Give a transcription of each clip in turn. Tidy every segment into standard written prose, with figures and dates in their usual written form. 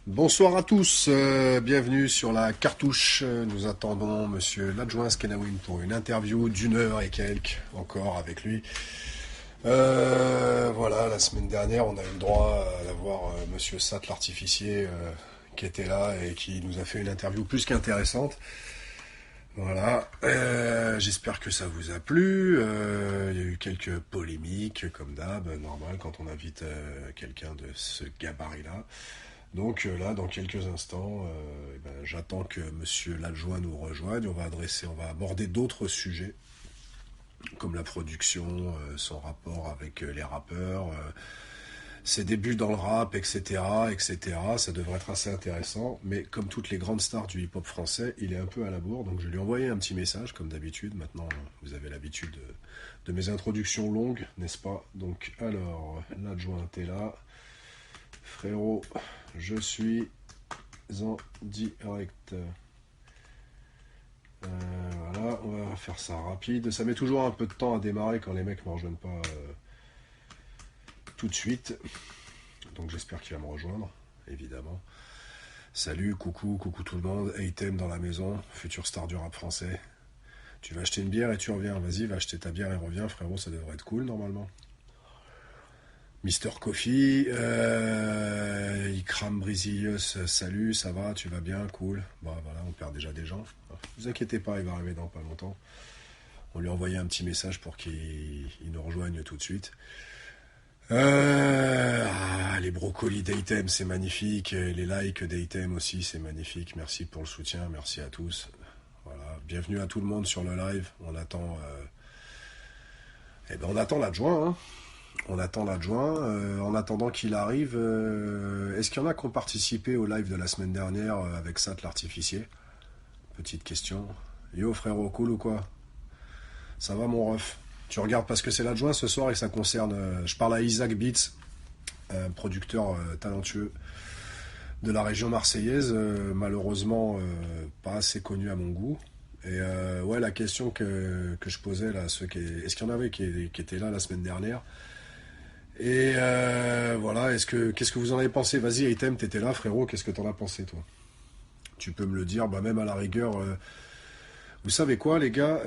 Bonsoir à tous, bienvenue sur la cartouche. Nous attendons Monsieur l'adjoint Skenawin pour une interview d'une heure et quelques, encore avec lui. Voilà, la semaine dernière, on a eu le droit d'avoir Monsieur Sat l'artificier qui était là et qui nous a fait une interview plus qu'intéressante. Voilà, j'espère que ça vous a plu. Il y a eu quelques polémiques, comme d'hab, normal quand on invite quelqu'un de ce gabarit-là. Donc là, dans quelques instants, j'attends que Monsieur l'adjoint nous rejoigne. On va aborder d'autres sujets, comme la production, son rapport avec les rappeurs, ses débuts dans le rap, etc., etc. Ça devrait être assez intéressant. Mais comme toutes les grandes stars du hip-hop français, il est un peu à la bourre. Donc je lui ai envoyé un petit message, comme d'habitude. Maintenant, vous avez l'habitude de mes introductions longues, n'est-ce pas? Donc alors, l'adjoint est là. Frérot, je suis en direct. Voilà, on va faire ça rapide. Ça met toujours un peu de temps à démarrer quand les mecs ne me rejoignent pas tout de suite. Donc j'espère qu'il va me rejoindre, évidemment. Salut, coucou tout le monde. Item dans la maison, future star du rap français. Tu vas acheter une bière et tu reviens. Vas-y, va acheter ta bière et reviens, frérot, ça devrait être cool normalement. Mister Coffee, Ikram Brizilius, salut, ça va, tu vas bien, cool. Bon, voilà, on perd déjà des gens. Ne vous inquiétez pas, il va arriver dans pas longtemps. On lui a envoyé un petit message pour qu'il nous rejoigne tout de suite. Les brocolis d'Item, c'est magnifique. Les likes d'Item aussi, c'est magnifique. Merci pour le soutien, merci à tous. Voilà, bienvenue à tout le monde sur le live. On attend, on attend l'adjoint, hein. On attend l'adjoint. En attendant qu'il arrive, est-ce qu'il y en a qui ont participé au live de la semaine dernière avec Sat l'artificier? Petite question. Yo frérot, cool ou quoi? Ça va mon ref? Tu regardes parce que c'est l'adjoint ce soir et ça concerne... je parle à Isaac Beats, un producteur talentueux de la région marseillaise, malheureusement pas assez connu à mon goût. Et ouais, la question que je posais là, est-ce qu'il y en avait qui étaient là la semaine dernière? Et voilà, qu'est-ce que vous en avez pensé? Vas-y, Item, t'étais là, frérot, qu'est-ce que t'en as pensé, toi? Tu peux me le dire, même à la rigueur. Vous savez quoi, les gars?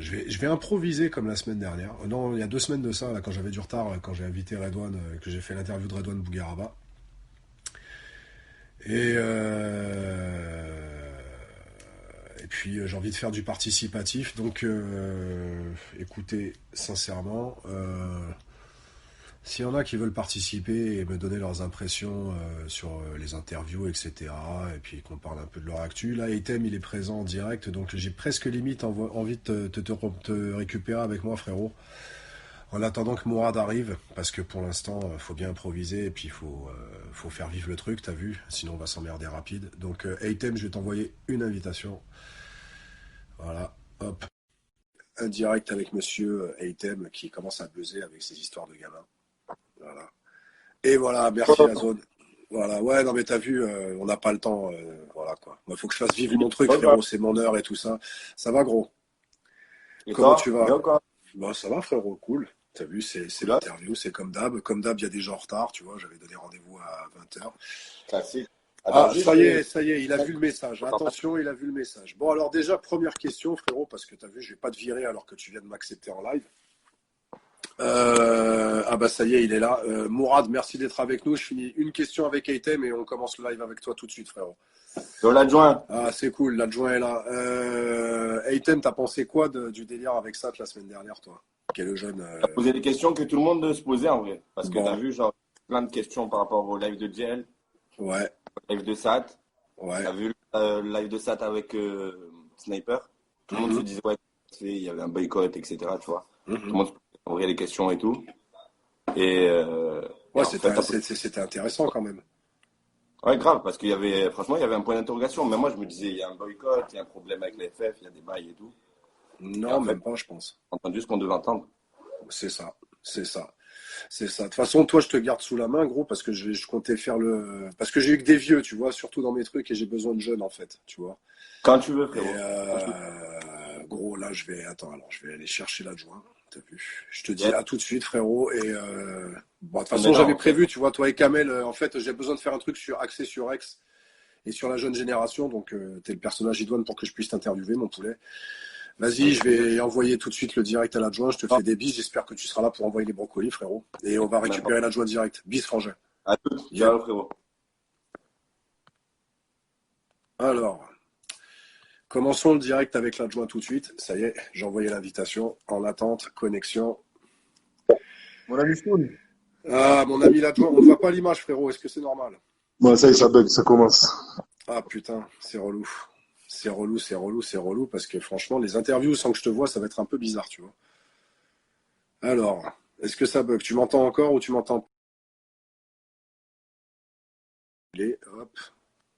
Je vais improviser comme la semaine dernière. Non, il y a 2 semaines de ça, là, quand j'avais du retard, quand j'ai invité Redouane, que j'ai fait l'interview de Redouane Bougueraba. Et puis j'ai envie de faire du participatif, donc écoutez, sincèrement, s'il y en a qui veulent participer et me donner leurs impressions sur les interviews, etc., et puis qu'on parle un peu de leur actu, là, Item, il est présent en direct, donc j'ai presque limite envie de te récupérer avec moi, frérot, en attendant que Mourad arrive, parce que pour l'instant, faut bien improviser, et puis faut faire vivre le truc, t'as vu, sinon on va s'emmerder rapide. Donc Item, je vais t'envoyer une invitation. Voilà, hop. Un direct avec monsieur Item qui commence à buzzer avec ses histoires de gamins. Voilà. Et voilà, merci la zone. Voilà, ouais, non mais t'as vu, on n'a pas le temps, voilà quoi. Moi, faut que je fasse vivre mon truc, frérot, c'est mon heure et tout ça. Ça va, gros? Et Comment toi, tu vas? bien ou quoi? Bah, ça va, frérot, cool. T'as vu, c'est Là, l'interview, c'est comme d'hab. Comme d'hab, il y a des gens en retard, tu vois, j'avais donné rendez-vous à 20h. classique. Attends, Ah, juste. ça y est, il a vu le message. Attention, il a vu le message. Bon, alors déjà, première question, frérot, parce que t'as vu, je vais pas te virer alors que tu viens de m'accepter en live. Ah bah ça y est, il est là. Mourad, merci d'être avec nous. Je finis une question avec Item et on commence le live avec toi tout de suite, frérot. Yo, l'adjoint, Ah, c'est cool, l'adjoint est là. Item, t'as pensé quoi du délire avec Sat la semaine dernière, toi? Quel est le jeune t'as posé des questions que tout le monde se posait en vrai. Parce que t'as Bon, vu, genre, plein de questions par rapport au live de JL, ouais, au live de Sat. ouais. T'as vu le live de Sat avec Sniper. Tout le monde se Mhm, disait, ouais, il y avait un boycott, etc. Tu vois. Tout mhm. le monde se posait en vrai les questions et tout. Et, euh, et Ouais, en fait, c'était intéressant quand même. ouais, grave, parce qu'il y avait, franchement, il y avait un point d'interrogation. Mais moi, je me disais, il y a un boycott, il y a un problème avec les FF, il y a des bails et tout. Et Non, en fait, même pas, je pense. j'ai entendu ce qu'on devait entendre. C'est ça, c'est ça. C'est ça. De toute façon, toi, je te garde sous la main, gros, parce que je comptais faire parce que j'ai eu que des vieux, tu vois, surtout dans mes trucs, et j'ai besoin de jeunes, en fait, tu vois. Quand tu veux, Et frérot. Quand tu veux. Attends, alors, je vais aller chercher l'adjoint. T'as vu? Je te dis Yes. à tout de suite, frérot. Et bon, de toute Ah, façon, mais j'avais non, prévu, tu vois, toi et Kamel, en fait, j'ai besoin de faire un truc axé sur X et sur la jeune génération. Donc, t'es le personnage idoine pour que je puisse t'interviewer, mon poulet. Vas-y, je vais envoyer tout de suite le direct à l'adjoint. Je te fais des bises. J'espère que tu seras là pour envoyer les brocolis, frérot. Et on va n'importe. récupérer l'adjoint direct. Bis, frangin. À toutes. Yep. Ciao, frérot. Alors, commençons le direct avec l'adjoint tout de suite. Ça y est, j'ai envoyé l'invitation. En attente, connexion. Mon ami Stoun. Ah, mon ami l'adjoint, on ne voit pas l'image, frérot. Est-ce que c'est normal? Bon, ça y est, ça bug, ça commence. Ah putain, c'est relou. C'est relou, c'est relou, c'est relou. Parce que franchement, les interviews sans que je te vois, ça va être un peu bizarre, tu vois. Alors, est-ce que ça bug? Tu m'entends encore ou tu m'entends? Hop,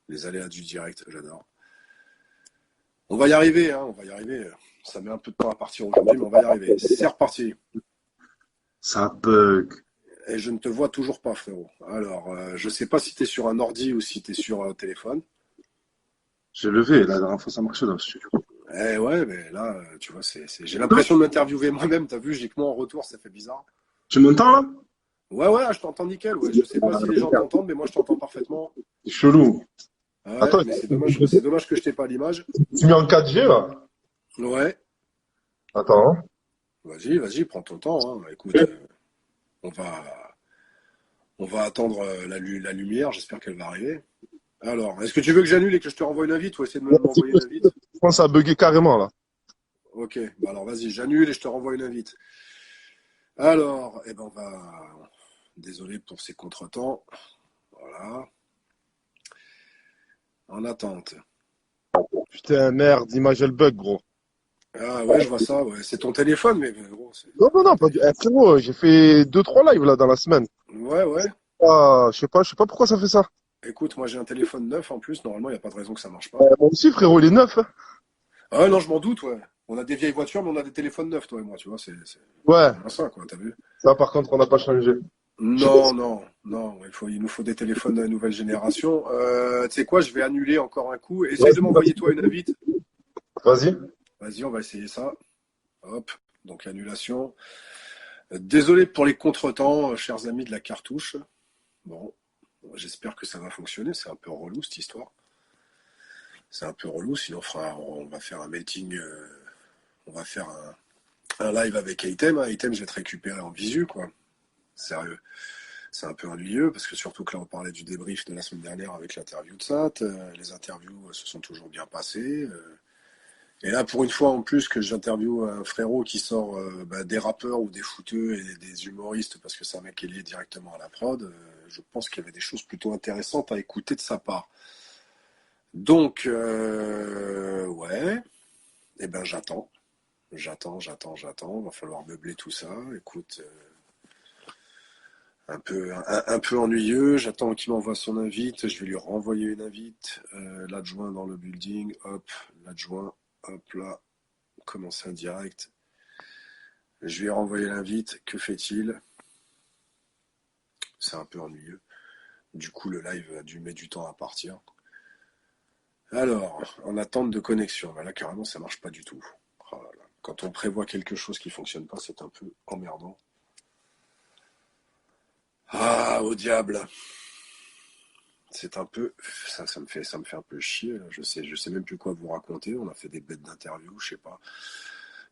les aléas du direct, j'adore. On va y arriver, hein, on va y arriver. Ça met un peu de temps à partir aujourd'hui, mais on va y arriver. C'est reparti. Ça bug. Et je ne te vois toujours pas, frérot. Alors, je sais pas si tu es sur un ordi ou si tu es sur un téléphone. J'ai levé, la dernière fois ça marchait dans le studio. Eh ouais, mais là, tu vois, j'ai l'impression de m'interviewer moi-même. T'as vu, j'ai que moi en retour, ça fait bizarre. Tu m'entends là? Ouais, ouais, je t'entends nickel. Ouais. Je sais pas si les gens t'entendent, mais moi, je t'entends parfaitement. C'est chelou. Ouais, Attends, mais c'est dommage que je t'ai pas l'image. tu mets en 4G là? Ouais, Attends. Hein. vas-y, prends ton temps. Hein. Écoute, on va attendre la lumière. J'espère qu'elle va arriver. Alors, est-ce que tu veux que j'annule et que je te renvoie une invite ou essayer de m'envoyer une invite? Je pense que ça a bugué carrément là. Ok, bah alors vas-y, j'annule et je te renvoie une invite. Alors, eh ben on va. Désolé pour ces contretemps. Voilà. En attente. Putain, merde, l'image elle bug, gros. Ah ouais, je vois ça. Ouais. C'est ton téléphone, mais gros. Non, pas du. Eh, frérot, j'ai fait 2-3 lives là dans la semaine. Ouais. Ah, je sais pas pourquoi ça fait ça. Écoute, moi j'ai un téléphone neuf en plus. Normalement, il n'y a pas de raison que ça marche pas. Moi aussi, frérot, il est neuf. Hein. Ah non, je m'en doute, ouais. On a des vieilles voitures, mais on a des téléphones neufs, toi et moi, tu vois. C'est Ouais, ça, quoi, t'as vu? ça par contre, on n'a pas changé. Non. Il nous faut des téléphones de nouvelle génération. Tu sais quoi, je vais annuler encore un coup. Essaye de m'envoyer toi une invite. Vas-y. Vas-y, on va essayer ça. Hop, donc annulation. Désolé pour les contretemps, chers amis de la cartouche. Bon, j'espère que ça va fonctionner. C'est un peu relou cette histoire. C'est un peu relou, sinon on va faire un meeting, on va faire un live avec Item. Item, je vais te récupérer en visu, quoi. Sérieux. C'est un peu ennuyeux parce que surtout que là on parlait du débrief de la semaine dernière avec l'interview de Sat. Les interviews se sont toujours bien passées. Et là pour une fois en plus que j'interviewe un frérot qui sort des rappeurs ou des footeux et des humoristes parce que c'est un mec qui est lié directement à la prod, je pense qu'il y avait des choses plutôt intéressantes à écouter de sa part. Donc ouais, et ben j'attends. Va falloir meubler tout ça. Écoute. Un peu ennuyeux. J'attends qu'il m'envoie son invite. Je vais lui renvoyer une invite. L'adjoint dans le building. Hop, l'adjoint. Hop là. Commencer un direct. Je lui ai renvoyé l'invite. Que fait-il? C'est un peu ennuyeux. Du coup, le live a dû mettre du temps à partir. Alors, en attente de connexion. Ben là, carrément, ça marche pas du tout. Oh là là. Quand on prévoit quelque chose qui fonctionne pas, c'est un peu emmerdant. Ah, au diable. C'est un peu, ça me fait un peu chier. Là. Je sais même plus quoi vous raconter. On a fait des bêtes d'interviews, je sais pas.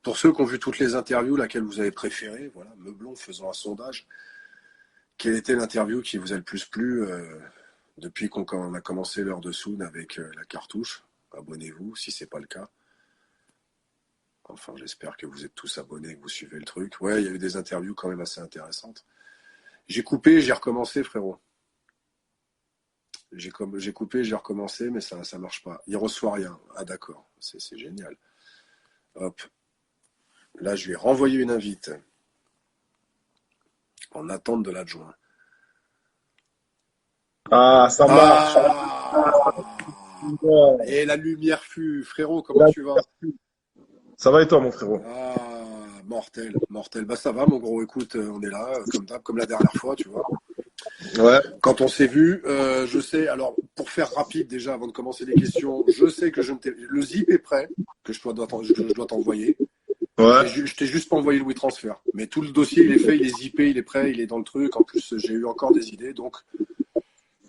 Pour ceux qui ont vu toutes les interviews, laquelle vous avez préférée, voilà, meublons, faisons un sondage. Quelle était l'interview qui vous a le plus plu depuis qu'on a commencé l'heure de Soon avec la cartouche? Abonnez-vous si c'est pas le cas. Enfin, j'espère que vous êtes tous abonnés, que vous suivez le truc. Ouais, il y a eu des interviews quand même assez intéressantes. J'ai coupé, j'ai recommencé, frérot. J'ai coupé, j'ai recommencé, mais ça marche pas. Il reçoit rien. Ah d'accord, c'est génial. Hop. Là, je lui ai renvoyé une invite. En attente de l'adjoint. Ah, ça marche. Et la lumière fut. Frérot, comment tu vas? Ça va et toi, mon frérot? Ah, mortel. Bah ça va, mon gros. Écoute, on est là, comme la dernière fois, tu vois. Ouais. Quand on s'est vu, je sais, alors pour faire rapide déjà avant de commencer les questions, je sais que le zip est prêt, que je dois t'envoyer. Ouais. Je t'ai juste pas envoyé le WeTransfer. Mais tout le dossier, il est fait, il est zippé, il est prêt, il est dans le truc. En plus, j'ai eu encore des idées. Donc,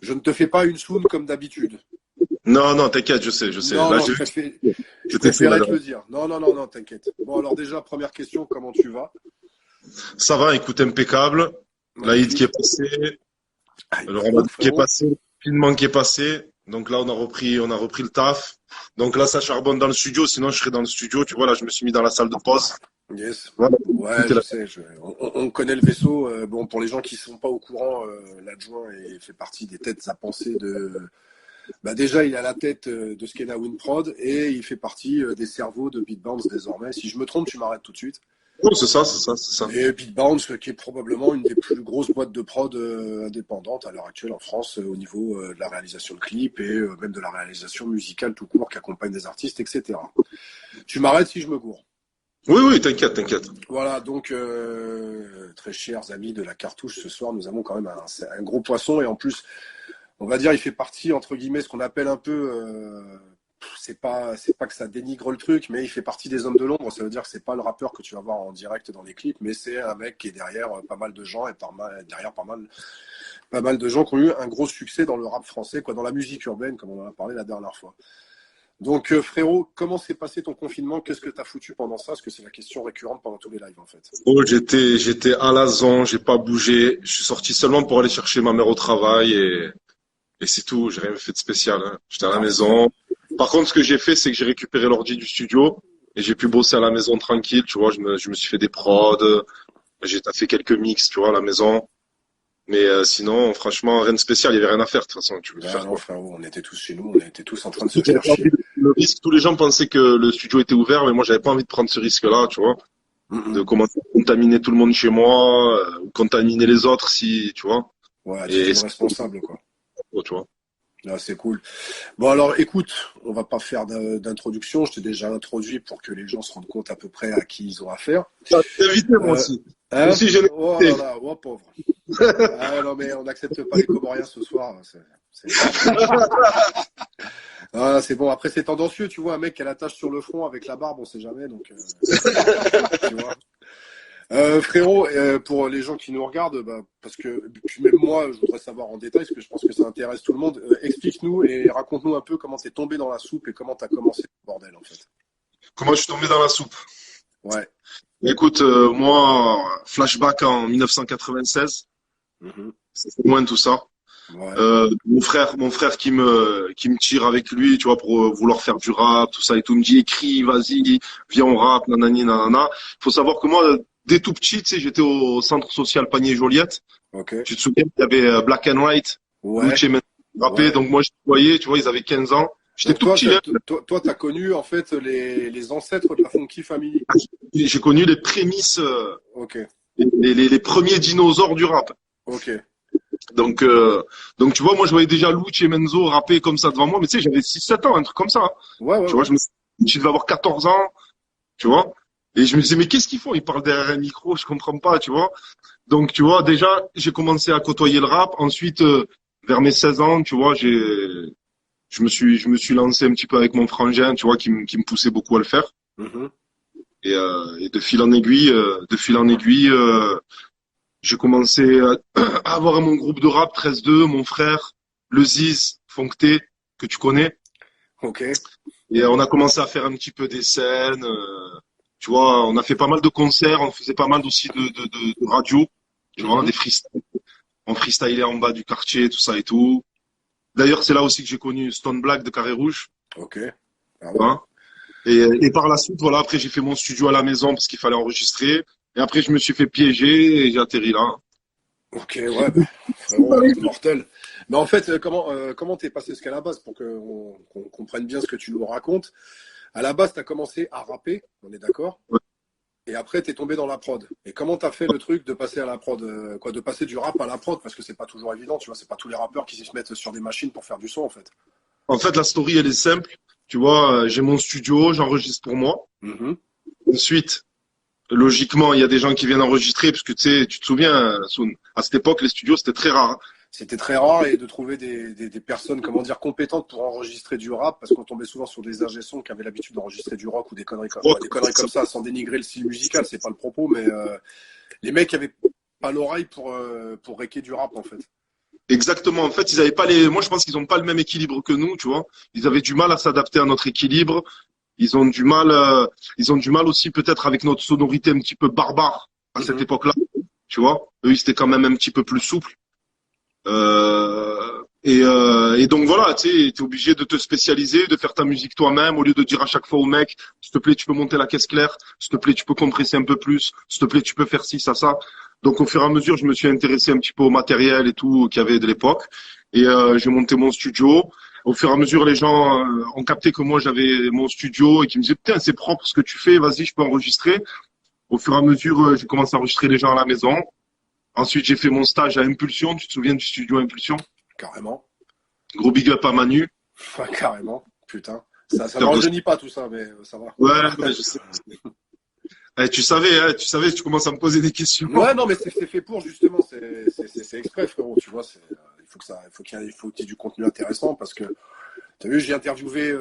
je ne te fais pas une soon comme d'habitude. Non, non, t'inquiète, je sais. Non, Là, non, j'ai vu que je c'était fou, là. préférais te le dire. Non, non, non, non, t'inquiète. Bon, alors déjà, première question, comment tu vas? Ça va, écoute, impeccable. L'Aïd qui est Magnifique. passé, Ah, il le est cool, Ramadan qui est frérot. passé, le confinement qui est passé. Donc là, on a repris le taf. Donc là, ça charbonne dans le studio. Sinon, je serais dans le studio. Tu vois, là, je me suis mis dans la salle de pause. Yes. Voilà, Ouais, tout est je là. sais. On connaît le vaisseau. Bon, pour les gens qui sont pas au courant, l'adjoint fait partie des têtes à penser de. Bah déjà, il est à la tête de Skena Winprod et il fait partie des cerveaux de Beatbounce désormais. Si je me trompe, tu m'arrêtes tout de suite. Oh, c'est ça. Et Beatbounce, qui est probablement une des plus grosses boîtes de prod indépendantes à l'heure actuelle en France au niveau de la réalisation de clips et même de la réalisation musicale tout court qui accompagne des artistes, etc. Tu m'arrêtes si je me gourre. Oui, oui, t'inquiète. Voilà, donc très chers amis de la cartouche, ce soir nous avons quand même un gros poisson et en plus, on va dire, il fait partie entre guillemets ce qu'on appelle un peu, c'est pas que ça dénigre le truc, mais il fait partie des hommes de l'ombre. Ça veut dire que c'est pas le rappeur que tu vas voir en direct dans les clips, mais c'est un mec qui est derrière pas mal de gens et derrière pas mal de gens qui ont eu un gros succès dans le rap français, quoi, dans la musique urbaine, comme on en a parlé la dernière fois. Donc, frérot, comment s'est passé ton confinement? Qu'est-ce que tu as foutu pendant ça? Parce que c'est la question récurrente pendant tous les lives, en fait. Oh, j'étais à la zone, j'ai pas bougé. Je suis sorti seulement pour aller chercher ma mère au travail et c'est tout. J'ai rien fait de spécial, hein. J'étais à la Parfait. maison. Par contre, ce que j'ai fait, c'est que j'ai récupéré l'ordi du studio et j'ai pu bosser à la maison tranquille. Tu vois, je me suis fait des prods, j'ai fait quelques mix, tu vois, à la maison. Mais sinon, franchement, rien de spécial. Il y avait rien à faire de toute façon. Tu veux Ben faire non, quoi? frérot, on était tous chez nous, on était tous en train de se J'avais faire pas envie chier. de prendre le risque. Tous les gens pensaient que le studio était ouvert, mais moi, j'avais pas envie de prendre ce risque-là, tu vois, de Mm-mm. commencer à contaminer tout le monde chez moi, ou contaminer les autres si, tu vois. Ouais, Et attitude c'est responsable, quoi. trop, tu vois. Là, c'est cool. Bon, alors, écoute, on va pas faire d'introduction. Je t'ai déjà introduit pour que les gens se rendent compte à peu près à qui ils ont affaire. Ah, t'es invité, moi Euh, aussi. Moi hein? aussi, j'ai Oh là invité. là, oh pauvre. Ah non, mais on n'accepte pas les Comoriens ce soir. Ah, c'est bon. Après, c'est tendancieux, tu vois, un mec qui a la tache sur le front avec la barbe, on sait jamais, donc tu vois. Frérot, pour les gens qui nous regardent, bah, parce que puis même moi, je voudrais savoir en détail, parce que je pense que ça intéresse tout le monde. Explique-nous et raconte-nous un peu comment t'es tombé dans la soupe et comment t'as commencé le bordel, en fait. Comment je suis tombé dans la soupe? Ouais. Écoute, moi, flashback en 1996, Mhm. c'est loin tout ça. Ouais. Mon frère qui me tire avec lui, tu vois, pour vouloir faire du rap, tout ça et tout, me dit écris, vas-y, viens on rap, nanani, nanana. Faut savoir que moi, dès tout petit, tu sais, j'étais au centre social Panier Joliette. Ok. Tu te souviens, il y avait Black and White, Ouais. Luce et rappé, Ouais. donc moi je voyais, tu vois, ils avaient 15 ans. J'étais Donc tout petit, hein. t'as connu en fait les ancêtres de la Funky Family. J'ai connu les prémices, Ok. les premiers dinosaures du rap. Ok. Donc, tu vois, moi, je voyais déjà Luce et Menzo rapper comme ça devant moi, mais tu sais, j'avais 6 7 ans, un truc comme ça, hein. Ouais, ouais, Tu vois, ouais. je devais avoir 14 ans, tu vois. Et je me disais, mais qu'est-ce qu'ils font? Ils parlent derrière un micro, je comprends pas, tu vois. Donc, tu vois, déjà, j'ai commencé à côtoyer le rap. Ensuite, vers mes 16 ans, tu vois, je me suis lancé un petit peu avec mon frangin, tu vois, qui me poussait beaucoup à le faire. Mhm. Et de fil en aiguille, j'ai commencé à avoir mon groupe de rap 13-2, mon frère, le Ziz, Foncté, que tu connais. Ok. Et on a commencé à faire un petit peu des scènes. Tu vois, on a fait pas mal de concerts, on faisait pas mal aussi de radio. Tu vois, Mhm. des freestyles. On freestylait en bas du quartier, tout ça et tout. D'ailleurs, c'est là aussi que j'ai connu Stone Black de Carré Rouge. Ok. Ah Tu ouais. vois. Et par la suite, voilà, après j'ai fait mon studio à la maison parce qu'il fallait enregistrer. Et après, je me suis fait piéger et j'ai atterri là. Ok, ouais, bah, frérot, mortel. Mais en fait, comment t'es passé ce qu'à la base pour qu'on comprenne bien ce que tu nous racontes. À la base, t'as commencé à rapper, on est d'accord? Et après, t'es tombé dans la prod. Et comment t'as fait le truc de passer à la prod, de passer du rap à la prod, parce que c'est pas toujours évident, tu vois, c'est pas tous les rappeurs qui se mettent sur des machines pour faire du son, en fait. En fait, la story, elle est simple. Tu vois, j'ai mon studio, j'enregistre pour moi. Mhm. Ensuite, logiquement, il y a des gens qui viennent enregistrer, parce que tu sais, tu te souviens, Soun, à cette époque, les studios, c'était très rare, hein. c'était très rare et de trouver des personnes, comment dire, compétentes pour enregistrer du rap, parce qu'on tombait souvent sur des ingé sons qui avaient l'habitude d'enregistrer du rock ou des conneries comme ça, sans dénigrer le style musical, c'est pas le propos, mais les mecs avaient pas l'oreille pour réquer du rap en fait. Exactement. En fait, ils avaient pas moi, je pense qu'ils ont pas le même équilibre que nous, tu vois. Ils avaient du mal à s'adapter à notre équilibre. Ils ont du mal aussi peut-être avec notre sonorité un petit peu barbare à cette époque-là, tu vois. Eux, ils étaient quand même un petit peu plus souples. Et donc voilà, tu sais, t'es obligé de te spécialiser, de faire ta musique toi-même, au lieu de dire à chaque fois au mec, s'il te plaît, tu peux monter la caisse claire, s'il te plaît, tu peux compresser un peu plus, s'il te plaît, tu peux faire ci, ça. Donc au fur et à mesure, je me suis intéressé un petit peu au matériel et tout qu'il y avait de l'époque, et j'ai monté mon studio. Au fur et à mesure, les gens ont capté que moi j'avais mon studio et qui me disaient putain, c'est propre ce que tu fais, vas-y, je peux enregistrer. Au fur et à mesure, j'ai commencé à enregistrer les gens à la maison. Ensuite, j'ai fait mon stage à Impulsion. Tu te souviens du studio Impulsion? Carrément. Gros big up à Manu. Ouais, carrément. Putain. Ça ne rajeunit pas tout ça, mais ça va. Ouais, je sais. Tu savais, tu commences à me poser des questions. Ouais, non, mais c'est fait pour, justement. C'est exprès, frérot. Tu vois, il faut qu'il y ait du contenu intéressant parce que, t'as vu, j'ai interviewé,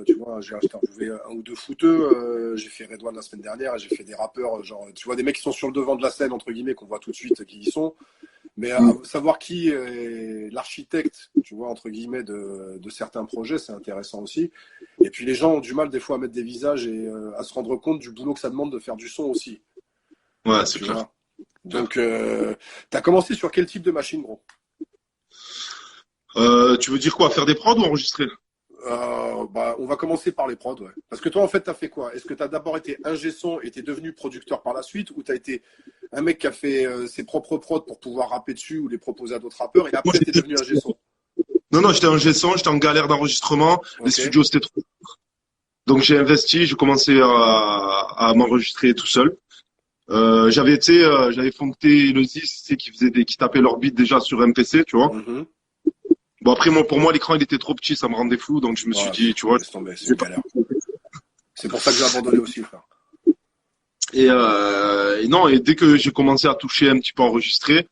tu vois, j'ai interviewé un ou deux footeux. J'ai fait Redouane la semaine dernière et j'ai fait des rappeurs, genre, tu vois, des mecs qui sont sur le devant de la scène, entre guillemets, qu'on voit tout de suite qui y sont. Mais savoir qui est l'architecte, tu vois, entre guillemets, de certains projets, c'est intéressant aussi. Et puis les gens ont du mal des fois à mettre des visages et à se rendre compte du boulot que ça demande de faire du son aussi. Ouais, c'est Tu clair. vois. Donc, t'as commencé sur quel type de machine, gros? Tu veux dire quoi? Faire des prods ou enregistrer? On va commencer par les prods, ouais. Parce que toi, en fait, t'as fait quoi? Est-ce que t'as d'abord été ingé son et t'es devenu producteur par la suite, ou t'as été un mec qui a fait ses propres prods pour pouvoir rapper dessus ou les proposer à d'autres rappeurs et Moi, après t'es devenu ingé son? Non, j'étais ingé son, j'étais en galère d'enregistrement. Les Ok. studios, c'était trop. Donc j'ai investi, j'ai commencé à m'enregistrer tout seul. J'avais foncté le Zis, tu sais, qui tapait leur beat déjà sur MPC, tu vois. Mhm. Bon après pour moi l'écran il était trop petit, ça me rendait fou, donc je me suis Ouais, dit, tu vois. laisse tomber, c'est une galère. C'est pour ça que j'ai abandonné aussi, frère. Et non, et dès que j'ai commencé à toucher un petit peu enregistré,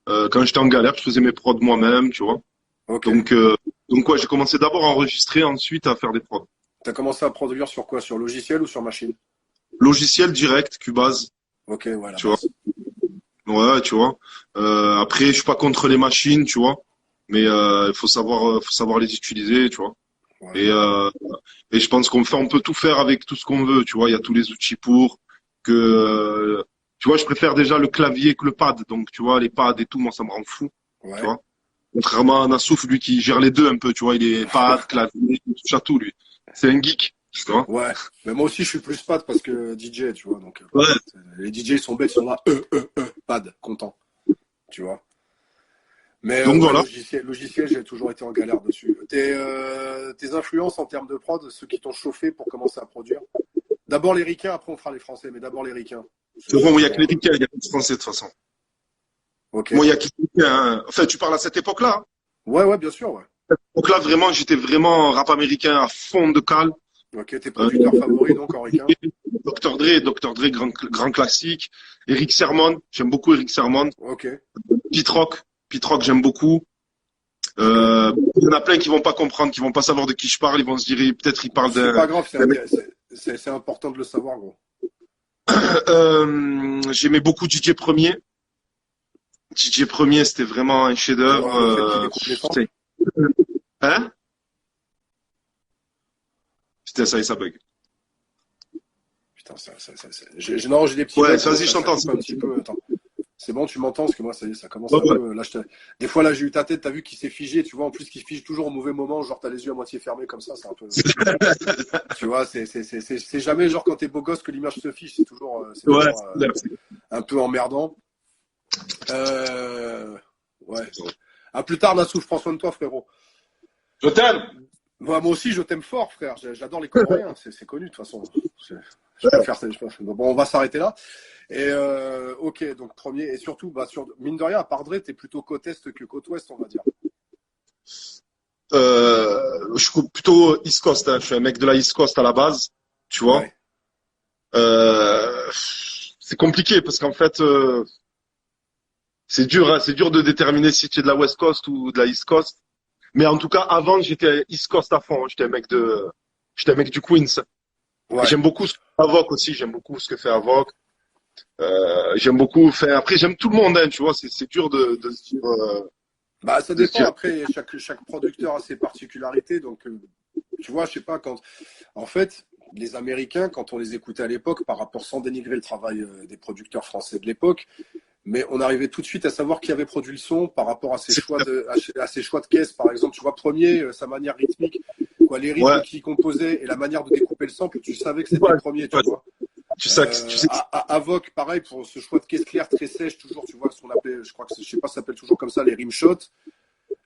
quand j'étais en galère, je faisais mes prods moi-même, tu vois. Ok. Donc ouais, j'ai commencé d'abord à enregistrer, ensuite à faire des prods. T'as commencé à produire sur quoi? Sur logiciel ou sur machine? Logiciel direct, Cubase, Ok, ouais, la tu vois. base. Ouais, tu vois. Après, je suis pas contre les machines, tu vois, mais il faut savoir les utiliser, tu vois. Ouais. Et je pense on peut tout faire avec tout ce qu'on veut, tu vois. Il y a tous les outils pour que, tu vois, je préfère déjà le clavier que le pad. Donc, tu vois, les pads et tout, moi, ça me rend fou, tu Ouais. vois. Contrairement à Nassouf, lui qui gère les deux un peu, tu vois, il est pad, clavier, il touche à tout, lui. C'est un geek, tu vois. Ouais. Mais moi aussi, je suis plus pad parce que DJ, tu vois. Donc, Ouais. les DJ sont bêtes, ils sont là, pad, content, tu vois. Mais Donc ouais, voilà. logiciel, j'ai toujours été en galère dessus. Tes influences en termes de prod, ceux qui t'ont chauffé pour commencer à produire. D'abord les ricains, après on fera les français, mais d'abord les ricains. C'est bon, il y a que les ricains, il y a que les français de toute façon. Ok. Moi, il y a que les ricains, hein. Enfin, tu parles à cette époque-là, hein. Ouais, bien sûr, ouais. Donc là, vraiment, j'étais vraiment rap américain à fond de cale. Ok, tes producteurs favoris donc en ricain. Dr. Dre, grand classique. Eric Sermon, j'aime beaucoup Eric Sermon. Ok. Pete Rock, j'aime beaucoup. Il y en a plein qui vont pas comprendre, qui vont pas savoir de qui je parle. Ils vont se dire, peut-être il parle C'est d'un. pas grave, c'est important de le savoir, gros. J'aimais beaucoup DJ Premier. DJ Premier, c'était vraiment un Le fait qu'il chef-d'œuvre. découpe les sons. Hein? Putain, ça y est, ça bug. Putain, non, j'ai des petits Ouais, bugs, vas-y, je t'entends. coupe un petit peu. Attends. C'est bon, tu m'entends, parce que moi, ça y est, ça commence Ouais, un peu. Là, des fois, là, j'ai eu ta tête, t'as vu qu'il s'est figé, tu vois, en plus qu'il fige toujours au mauvais moment, genre t'as les yeux à moitié fermés comme ça, c'est un peu. Tu vois, c'est jamais genre quand t'es beau gosse que l'image se fige, c'est toujours, Ouais, un peu emmerdant. Ouais. À plus tard, Nassouf, prends soin de toi, frérot. Je t'aime. Moi aussi, je t'aime fort, frère. J'adore les Coréens, c'est connu de toute façon. Je peux faire ça. Bon, on va s'arrêter là. Et ok, donc premier et surtout, mine de rien, à part Dre, t'es plutôt côte est que côte ouest, on va dire. Je suis plutôt East Coast, hein. Je suis un mec de la East Coast à la base, tu vois. Ouais. C'est compliqué parce qu'en fait, C'est dur, hein, c'est dur de déterminer si tu es de la West Coast ou de la East Coast. Mais en tout cas, avant, j'étais East Coast à fond. J'étais un mec du Queens. Et Ouais. j'aime beaucoup ce que fait Avoc aussi. J'aime beaucoup ce que fait Avoc. J'aime beaucoup. Enfin, après, j'aime tout le monde, hein, tu vois. C'est dur de se dire. Bah, ça De se dépend. dire. Après, chaque producteur a ses particularités. Donc, tu vois, je sais pas, en fait, les Américains, quand on les écoutait à l'époque, par rapport, sans dénigrer le travail des producteurs français de l'époque, mais on arrivait tout de suite à savoir qui avait produit le son par rapport à ses C'est- à ses choix de caisse, par exemple. Tu vois, premier, sa manière rythmique, quoi, les rythmes Ouais. qu'il composait et la manière de découper le sample, tu savais que c'était Ouais. le premier, tu Ouais. vois. Tu sais. Avoc, pareil, pour ce choix de caisse claire très sèche, toujours, tu vois, ce qu'on appelait, je crois que je sais pas, ça s'appelle toujours comme ça, les rimshots.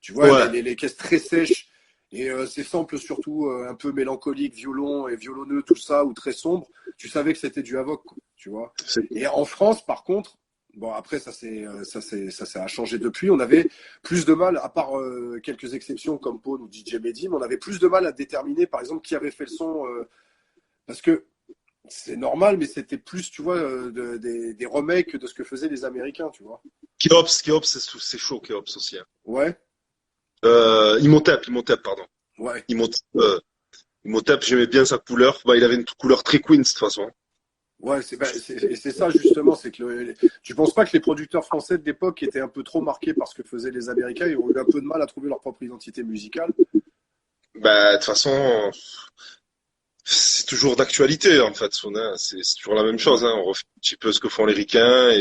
Tu vois, Ouais. les caisses très sèches et ces samples surtout un peu mélancoliques, violon et violonneux, tout ça, ou très sombres, tu savais que c'était du Avoc, quoi, tu vois. C'est- Et en France, par contre, bon, après, ça a changé depuis. On avait plus de mal, à part quelques exceptions comme Paul ou DJ Mehdi, mais on avait plus de mal à déterminer, par exemple, qui avait fait le son, parce que c'est normal, mais c'était plus, tu vois, des remakes de ce que faisaient les Américains, tu vois. Keops, c'est chaud, Keops aussi, hein. Ouais, Imhotep, pardon. ouais. Imhotep, j'aimais bien sa couleur. Bah, il avait une couleur très Queens, de toute façon. Ouais, et c'est ça justement, c'est que tu penses pas que les producteurs français de l'époque étaient un peu trop marqués par ce que faisaient les Américains et ont eu un peu de mal à trouver leur propre identité musicale? Bah, de toute façon, c'est toujours d'actualité, en fait, Sona. C'est toujours la même chose, Ouais, hein. On refait un petit peu ce que font les Ricains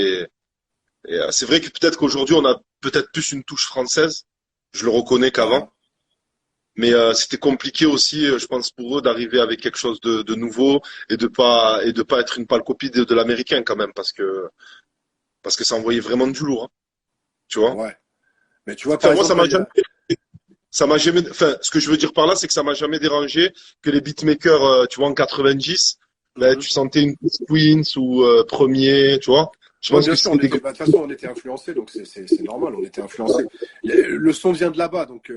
c'est vrai que peut-être qu'aujourd'hui, on a peut-être plus une touche française. Je le reconnais ouais, qu'avant. Mais c'était compliqué aussi, je pense, pour eux d'arriver avec quelque chose de nouveau et de pas être une pâle copie de l'américain quand même, parce que ça envoyait vraiment du lourd, hein, tu vois. ouais. Mais tu vois, par Enfin, moi, exemple, là, ça m'a jamais, enfin, ce que je veux dire par là, c'est que ça m'a jamais dérangé que les beatmakers, tu vois, en 90, ben, Mhm. tu sentais une Queens ou Premier, tu vois. Je Ouais, pense bien que sûr, on c'était des gros. était, bah, de toute façon, on était influencés, donc c'est normal, on était influencés. Le son vient de là-bas, donc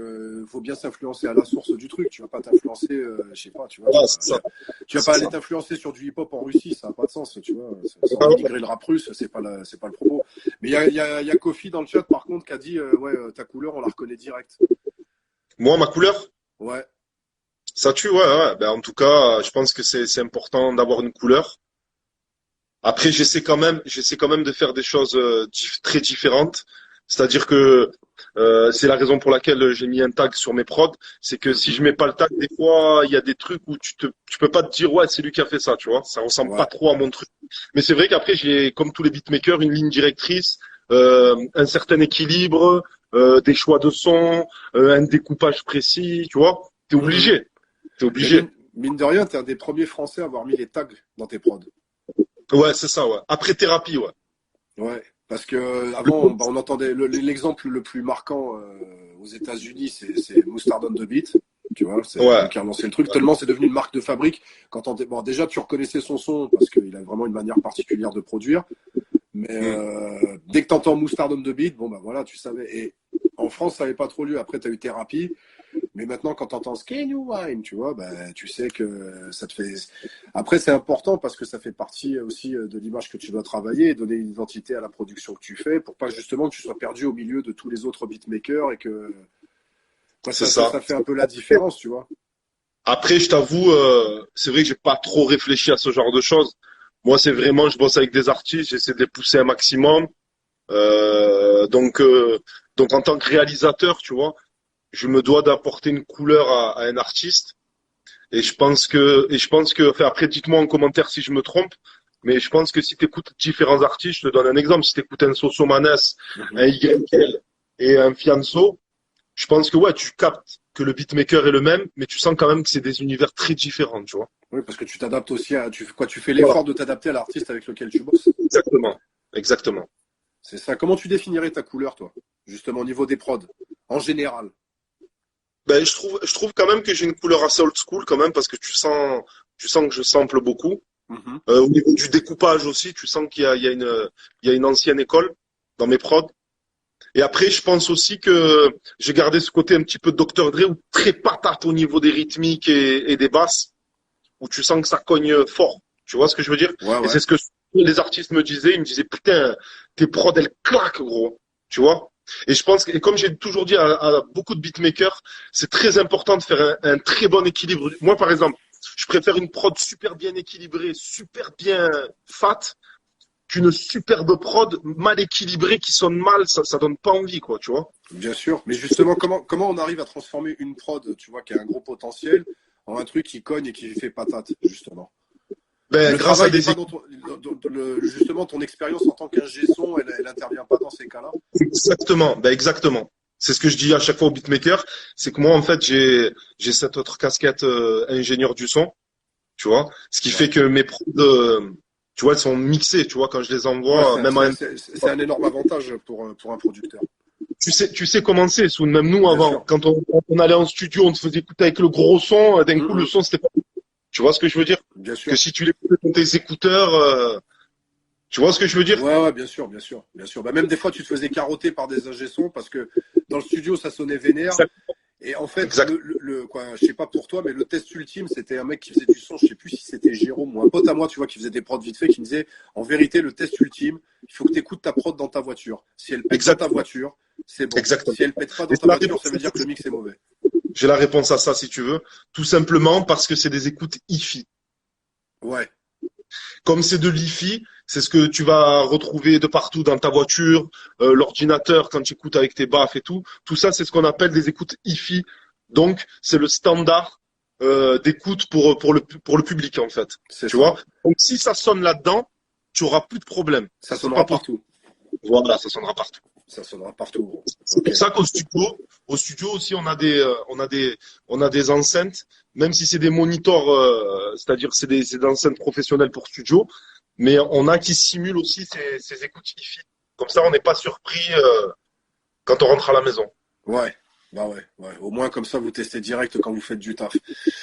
faut bien s'influencer à la source du truc. Tu vas pas t'influencer, je sais pas, tu vois, Voilà, c'est ça, tu vas c'est pas aller ça. t'influencer sur du hip-hop en Russie, ça n'a pas de sens, tu vois. Sans Ah ouais. dénigrer le rap russe, c'est pas le propos. Mais il y a Kofi dans le chat, par contre, qui a dit, ouais, ta couleur, on la reconnaît direct. Moi, ma couleur, Ouais, ça tue, ouais, ouais. Ben, en tout cas, je pense que c'est important d'avoir une couleur. Après, j'essaie quand même de faire des choses très différentes. C'est-à-dire que c'est la raison pour laquelle j'ai mis un tag sur mes prods. C'est que si mhm, je mets pas le tag, des fois, il y a des trucs où tu peux pas te dire ouais, c'est lui qui a fait ça, tu vois. Ça ressemble pas ouais. trop à mon truc. Mais c'est vrai qu'après, j'ai, comme tous les beatmakers, une ligne directrice, un certain équilibre, des choix de son, un découpage précis, tu vois. T'es Mhm. obligé. T'es Mais obligé. mine de rien, t'es un des premiers Français à avoir mis les tags dans tes prods. Ouais, c'est ça, ouais. Après thérapie, ouais. Ouais, parce que Le avant, bah, on entendait l'exemple le plus marquant aux États-Unis, c'est Mustard on the Beat. Tu vois, c'est Ouais. lui qui a lancé le truc. Tellement c'est devenu une marque de fabrique. Bon, déjà, tu reconnaissais son son parce qu'il a vraiment une manière particulière de produire. Mais Mm. dès que tu entends Mustard on the Beat, bon, bah voilà, tu savais. Et en France, ça n'avait pas trop lieu. Après, tu as eu Thérapie. Mais maintenant, quand tu entends Skin You Wine, tu vois, ben, tu sais que ça te fait. Après, c'est important parce que ça fait partie aussi de l'image que tu dois travailler et donner une identité à la production que tu fais pour pas justement que tu sois perdu au milieu de tous les autres beatmakers et que quoi, C'est ça. ça fait un peu la différence, tu vois. Après, je t'avoue, c'est vrai que j'ai pas trop réfléchi à ce genre de choses. Moi, c'est vraiment, je bosse avec des artistes, j'essaie de les pousser un maximum. Euh, donc, euh, donc, en tant que réalisateur, tu vois, je me dois d'apporter une couleur à un artiste. Et je pense que, enfin, après, dites-moi en commentaire si je me trompe. Mais je pense que si tu écoutes différents artistes, je te donne un exemple. Si tu écoutes un Sosomanes, un Mhm. YL et un Fianso, je pense que ouais, tu captes que le beatmaker est le même, mais tu sens quand même que c'est des univers très différents, tu vois. Oui, parce que tu t'adaptes aussi à. Tu fais Voilà, l'effort de t'adapter à l'artiste avec lequel tu bosses. exactement. Exactement. C'est ça. Comment tu définirais ta couleur, toi, justement au niveau des prods, en général? Ben, je trouve quand même que j'ai une couleur assez old school quand même parce que tu sens que je sample beaucoup. Mhm. Au niveau du découpage aussi, tu sens il y a une ancienne école dans mes prods. Et après, je pense aussi que j'ai gardé ce côté un petit peu Dr. Dre ou très patate au niveau des rythmiques et des basses, où tu sens que ça cogne fort. Tu vois ce que je veux dire? Ouais, Et ouais. c'est ce que les artistes me disaient. Ils me disaient, putain, tes prods, elles claquent, gros. tu vois. Et je pense que, et comme j'ai toujours dit à beaucoup de beatmakers, c'est très important de faire un très bon équilibre. Moi, par exemple, je préfère une prod super bien équilibrée, super bien fat, qu'une superbe prod mal équilibrée qui sonne mal, ça donne pas envie, quoi, tu vois. Bien sûr. Mais justement, comment on arrive à transformer une prod, tu vois, qui a un gros potentiel, en un truc qui cogne et qui fait patate, justement? Ben, Le grâce à travail n'est des pas justement, ton expérience en tant qu'ingé son, elle intervient pas dans ces cas-là. exactement, ben exactement. C'est ce que je dis à chaque fois aux beatmakers, c'est que moi en fait j'ai cette autre casquette ingénieur du son, tu vois, ce qui Ouais. fait que mes prods, tu vois, elles sont mixées, tu vois, quand je les Ouais, envoie, même en MP3. c'est un énorme avantage pour un producteur. Tu sais comment c'est, Soun, même nous Bien avant, sûr. quand on allait en studio, on te faisait écouter avec le gros son, d'un coup le Mhm. son c'était pas, tu vois ce que je veux dire? Bien Que sûr. si tu l'écoutes dans tes écouteurs, tu vois ce que je veux dire? Ouais, ouais, bien sûr, bien sûr, bien sûr. Bah, même des fois, tu te faisais carotter par des ingé sons parce que dans le studio, ça sonnait vénère. Exact, Et en fait, exact. quoi, je sais pas pour toi, mais le test ultime, c'était un mec qui faisait du son, je sais plus si c'était Jérôme ou un pote à moi, tu vois, qui faisait des prods vite fait, qui me disait, en vérité, le test ultime, il faut que tu écoutes ta prod dans ta voiture. Si elle pète dans ta Exactement. voiture, c'est bon. Exactement. Si elle pète pas Et dans ta voiture, ça veut dire que le mix est mauvais. j'ai la réponse à ça si tu veux. Tout simplement parce que c'est des écoutes hi-fi. Ouais, Comme c'est de l'hi-fi, c'est ce que tu vas retrouver de partout dans ta voiture, l'ordinateur quand tu écoutes avec tes baffes et tout. Tout ça, c'est ce qu'on appelle des écoutes hi-fi. Donc, c'est le standard d'écoute pour le public en fait. c'est Tu ça. vois. Donc, si ça sonne là-dedans, tu auras plus de problème. Ça C'est pas sonnera possible. partout. Voilà, ça sonnera partout. Ça sonnera partout, gros. C'est Ok. pour ça qu'au studio aussi, on a des enceintes, même si c'est des monitors, c'est-à-dire c'est des enceintes professionnelles pour studio, mais on a qui simulent aussi ces écoutes hi-fi. Comme ça, on n'est pas surpris quand on rentre à la maison. Ouais. Bah ouais, ouais. Au moins, comme ça, vous testez direct quand vous faites du taf.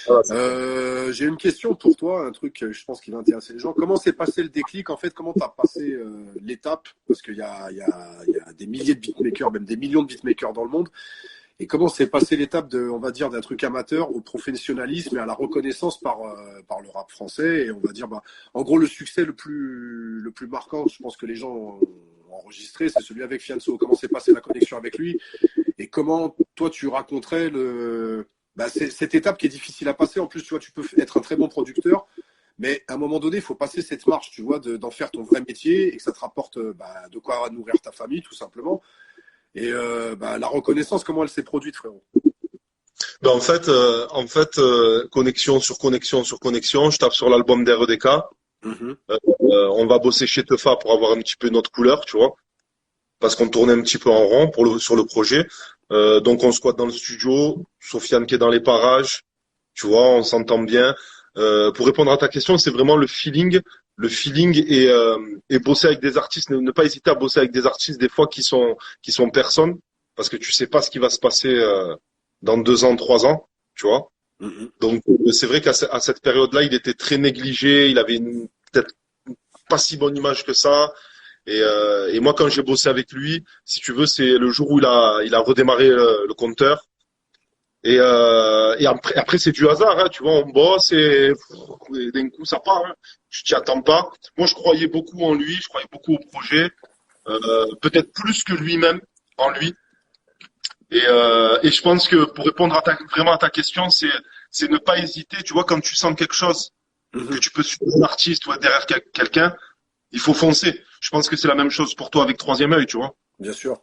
Voilà, c'est clair. J'ai une question pour toi, un truc, je pense, qui va intéresser les gens. Comment s'est passé le déclic, en fait? Comment tu as passé l'étape? Parce qu'il y a des milliers de beatmakers, même des millions de beatmakers dans le monde. Et comment s'est passé l'étape on va dire, d'un truc amateur au professionnalisme et à la reconnaissance par le rap français? Et on va dire, bah, en gros, le succès le plus marquant, je pense que les gens ont enregistré, c'est celui avec Fianso. Comment s'est passée la connexion avec lui? Et comment, toi, tu raconterais cette étape qui est difficile à passer? En plus, tu vois, tu peux être un très bon producteur, mais à un moment donné, il faut passer cette marche, tu vois, d'en faire ton vrai métier et que ça te rapporte de quoi nourrir ta famille, tout simplement. Et la reconnaissance, comment elle s'est produite, frérot? Ben, en fait, connexion sur connexion sur connexion, je tape sur l'album d'REDK. Mhm. On va bosser chez Tefa pour avoir un petit peu notre couleur, tu vois, parce qu'on tournait un petit peu en rond sur le projet. Donc on squatte dans le studio, Sofiane qui est dans les parages, tu vois, on s'entend bien. Pour répondre à ta question, c'est vraiment le feeling et bosser avec des artistes, ne pas hésiter à bosser avec des artistes des fois qui sont personnes, parce que tu sais pas ce qui va se passer dans 2 ans, 3 ans, tu vois. Mhm. Donc c'est vrai qu'à cette période-là, il était très négligé, il avait peut-être pas si bonne image que ça. Et moi, quand j'ai bossé avec lui, si tu veux, c'est le jour où il a redémarré le compteur. Et après c'est du hasard, hein, tu vois, on bosse et d'un coup ça part. Hein. Je t'y attends pas. Moi, je croyais beaucoup en lui, je croyais beaucoup au projet, peut-être plus que lui-même en lui. Et je pense que pour répondre vraiment à ta question, c'est ne pas hésiter. Tu vois, quand tu sens quelque chose que Mhm. tu peux suivre un artiste ou être derrière quelqu'un, il faut foncer. Je pense que c'est la même chose pour toi avec Troisième Œil, tu vois. Bien sûr.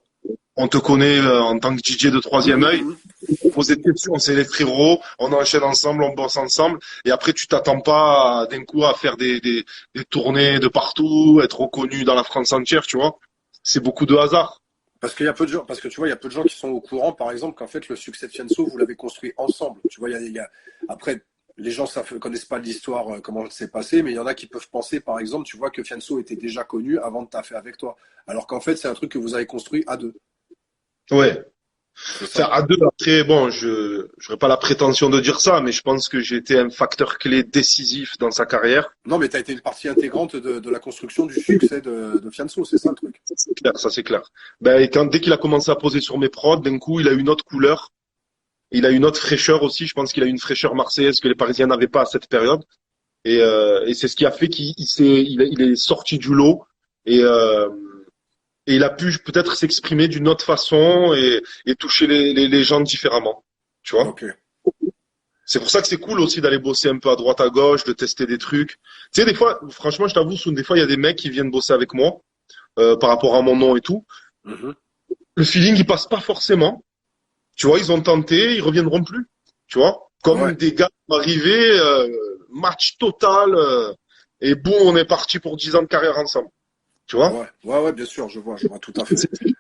On te connaît en tant que DJ de Troisième Œil. Mhm. On pose des questions, c'est les frérots, on enchaîne ensemble, on bosse ensemble. Et après, tu t'attends pas d'un coup à faire des tournées de partout, être reconnu dans la France entière, tu vois. C'est beaucoup de hasard. Parce qu'il y a peu de gens, parce que tu vois, il y a peu de gens qui sont au courant, par exemple, qu'en fait, le succès de Fianso, vous l'avez construit ensemble. Tu vois, après, les gens ne connaissent pas l'histoire, comment ça s'est passé, mais il y en a qui peuvent penser, par exemple, tu vois, que Fianso était déjà connu avant de taffer avec toi. Alors qu'en fait, c'est un truc que vous avez construit à deux. Ouais. C'est Enfin, ça? à deux, après, bon, je n'aurais pas la prétention de dire ça, mais je pense que j'ai été un facteur clé décisif dans sa carrière. Non, mais tu as été une partie intégrante de la construction du succès de Fianso, c'est ça le truc. C'est clair, ça c'est clair. Ben, et dès qu'il a commencé à poser sur mes prods, d'un coup, il a une autre couleur. Il a une autre fraîcheur aussi. Je pense qu'il a une fraîcheur marseillaise que les Parisiens n'avaient pas à cette période. Et c'est ce qui a fait qu'il il est sorti du lot. Et, et il a pu peut-être s'exprimer d'une autre façon et toucher les gens différemment. Tu vois? Ok. C'est pour ça que c'est cool aussi d'aller bosser un peu à droite à gauche, de tester des trucs. Tu sais, des fois, franchement, je t'avoue, Soun, des fois, il y a des mecs qui viennent bosser avec moi par rapport à mon nom et tout. Mhm. Le feeling, il passe pas forcément. Tu vois, ils ont tenté, ils reviendront plus. Tu vois, comme Ouais. des gars qui sont arrivés, match total, et boum, on est parti pour 10 ans de carrière ensemble. Tu vois, Ouais, bien sûr, je vois tout à fait. c'est le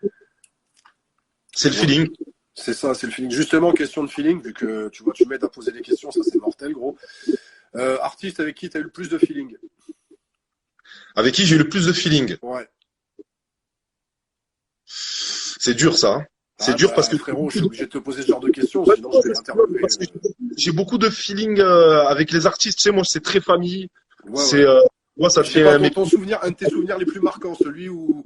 Je vois. feeling. C'est ça, c'est le feeling. Justement, question de feeling, vu que tu vois, tu m'aides à poser des questions, ça c'est mortel, gros. Artiste avec qui tu as eu le plus de feeling? Avec qui j'ai eu le plus de feeling. Ouais. C'est dur ça, hein. C'est Ah dur parce bah que frérot, je suis obligé de te poser ce genre de questions, Ouais, sinon non, je vais mais c'est cool l'interviewer. parce que j'ai beaucoup de feeling avec les artistes. Tu sais, moi, c'est très famille. Ouais. C'est moi, ça Je sais fait pas, mes ton souvenir, un de tes souvenirs les plus marquants, celui où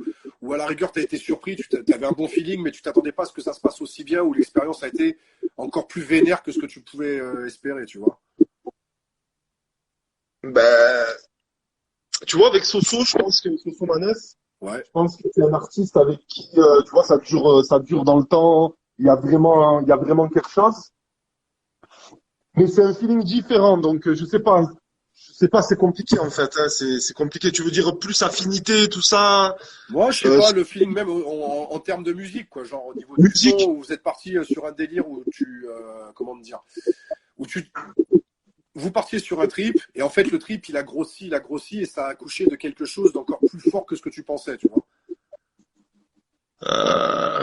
à la rigueur tu as été surpris, tu avais un bon feeling, mais tu t'attendais pas à ce que ça se passe aussi bien, où l'expérience a été encore plus vénère que ce que tu pouvais espérer, tu vois. ben, tu vois, avec Soso, je pense que Soso Maness, Ouais. je pense que c'est un artiste avec qui, tu vois, ça dure dans le temps. Il y a vraiment quelque chose. Mais c'est un feeling différent, donc je sais pas, c'est compliqué en fait. Hein, c'est compliqué. Tu veux dire plus affinité, tout ça, Moi, je sais euh, pas, le feeling même en termes de musique, quoi, genre au niveau du son, musique. où vous êtes parti sur un délire où comment te dire, où vous partiez sur un trip, et en fait le trip il a grossi, et ça a accouché de quelque chose d'encore plus fort que ce que tu pensais, tu vois.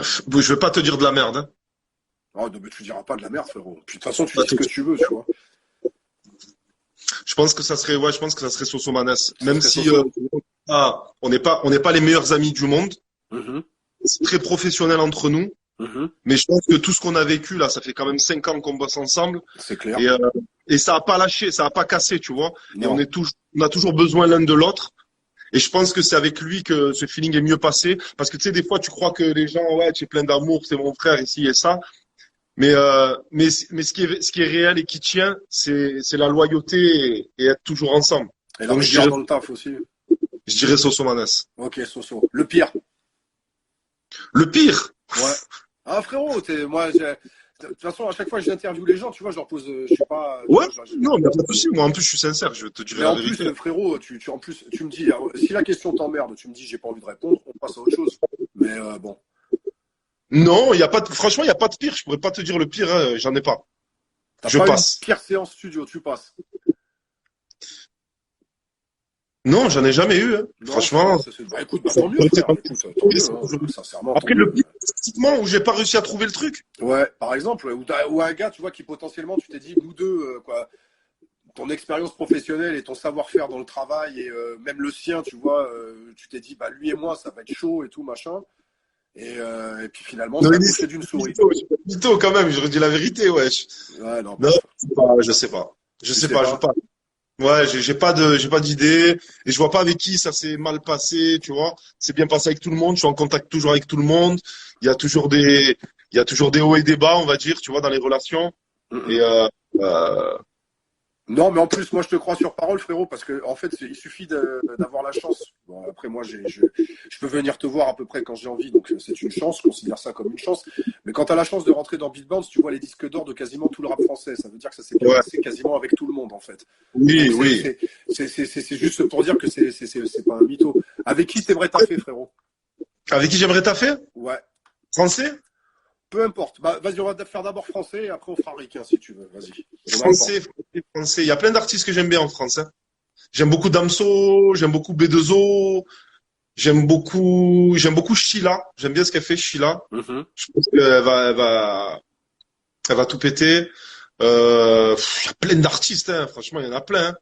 Je vais pas te dire de la merde. Hein. Oh, non, mais tu diras pas de la merde, frérot. Puis de toute façon, tu dis ce que tu veux, tu vois. Je pense que ça serait, ouais, je pense que ça serait Soso Maness. Ça Même serait si Soso. on n'est pas les meilleurs amis du monde. Mhm, C'est très professionnel entre nous. mhm. Mais je pense que tout ce qu'on a vécu là, ça fait quand même 5 ans qu'on bosse ensemble C'est clair. et, euh, et ça a pas lâché, ça a pas cassé, tu vois. Et Non. on a toujours besoin l'un de l'autre. Et je pense que c'est avec lui que ce feeling est mieux passé. Parce que tu sais, des fois, tu crois que les gens, ouais, tu es plein d'amour, c'est mon frère ici et ça. Mais ce qui est réel et qui tient, c'est la loyauté et être toujours ensemble. Et la Donc rigueur dans le taf aussi. je dirais Soso Maness. Ok, Soso. Le pire. Le pire, Ouais. Ah, frérot, de toute façon, à chaque fois que j'interviewe les gens, tu vois, je leur pose, je sais pas, tu ouais, vois, non, mais pas de souci. Moi, en plus, je suis sincère, je te dirai mais la en plus, vérité. frérot, en plus, tu me dis, si la question t'emmerde, tu me dis, j'ai pas envie de répondre, on passe à autre chose. Mais bon, Non, il y a pas de, franchement, il y a pas de pire. Je pourrais pas te dire le pire, hein, j'en ai pas. t'as Je pas une passe. pire séance studio, tu passes. Non, j'en ai jamais eu. Hein. Non, Franchement. bah écoute, bah, tant mieux, frère. Écoute, tant mieux, hein, sincèrement, tant Après, le mieux. pire, pratiquement, où j'ai pas réussi à trouver le truc. Ouais, par exemple, ou un gars, tu vois, qui potentiellement, tu t'es dit, nous deux, quoi, ton expérience professionnelle et ton savoir-faire dans le travail et même le sien, tu vois, tu t'es dit, bah lui et moi, ça va être chaud et tout, machin. Et puis finalement, Non, ça a mais couché d'une souris. mytho, quand même, j'aurais dit la vérité, ouais. Ouais, non, Non, bref. je sais pas. Je Tu sais sais pas, je pas. veux pas. Ouais, j'ai pas d'idée. Et je vois pas avec qui ça s'est mal passé, tu vois. C'est bien passé avec tout le monde. Je suis en contact toujours avec tout le monde. Il y a toujours des hauts et des bas, on va dire, tu vois, dans les relations. Et, Mm-mm. euh, Non, mais en plus, moi, je te crois sur parole, frérot, parce que en fait, il suffit d'avoir la chance. Bon, après, moi, je peux venir te voir à peu près quand j'ai envie, donc c'est une chance, je considère ça comme une chance. Mais quand tu as la chance de rentrer dans Beat Bounce, tu vois les disques d'or de quasiment tout le rap français. Ça veut dire que ça s'est bien ouais. passé quasiment avec tout le monde, en fait. Oui, Donc, oui. c'est juste pour dire que c'est pas un mytho. Avec qui t'aimerais taffer, frérot? Avec qui j'aimerais taffer? Ouais. Français? Peu importe. Bah, vas-y, on va faire d'abord français et après on fera ricain si tu veux. Vas-y. Français, français, français. Il y a plein d'artistes que j'aime bien en France. Hein. J'aime beaucoup Damso, j'aime beaucoup B2O, j'aime beaucoup Sheila. J'aime bien ce qu'elle fait, Sheila. Mhm. Je pense elle va tout péter. Il y a plein d'artistes, hein. Franchement, il y en a plein. Hein.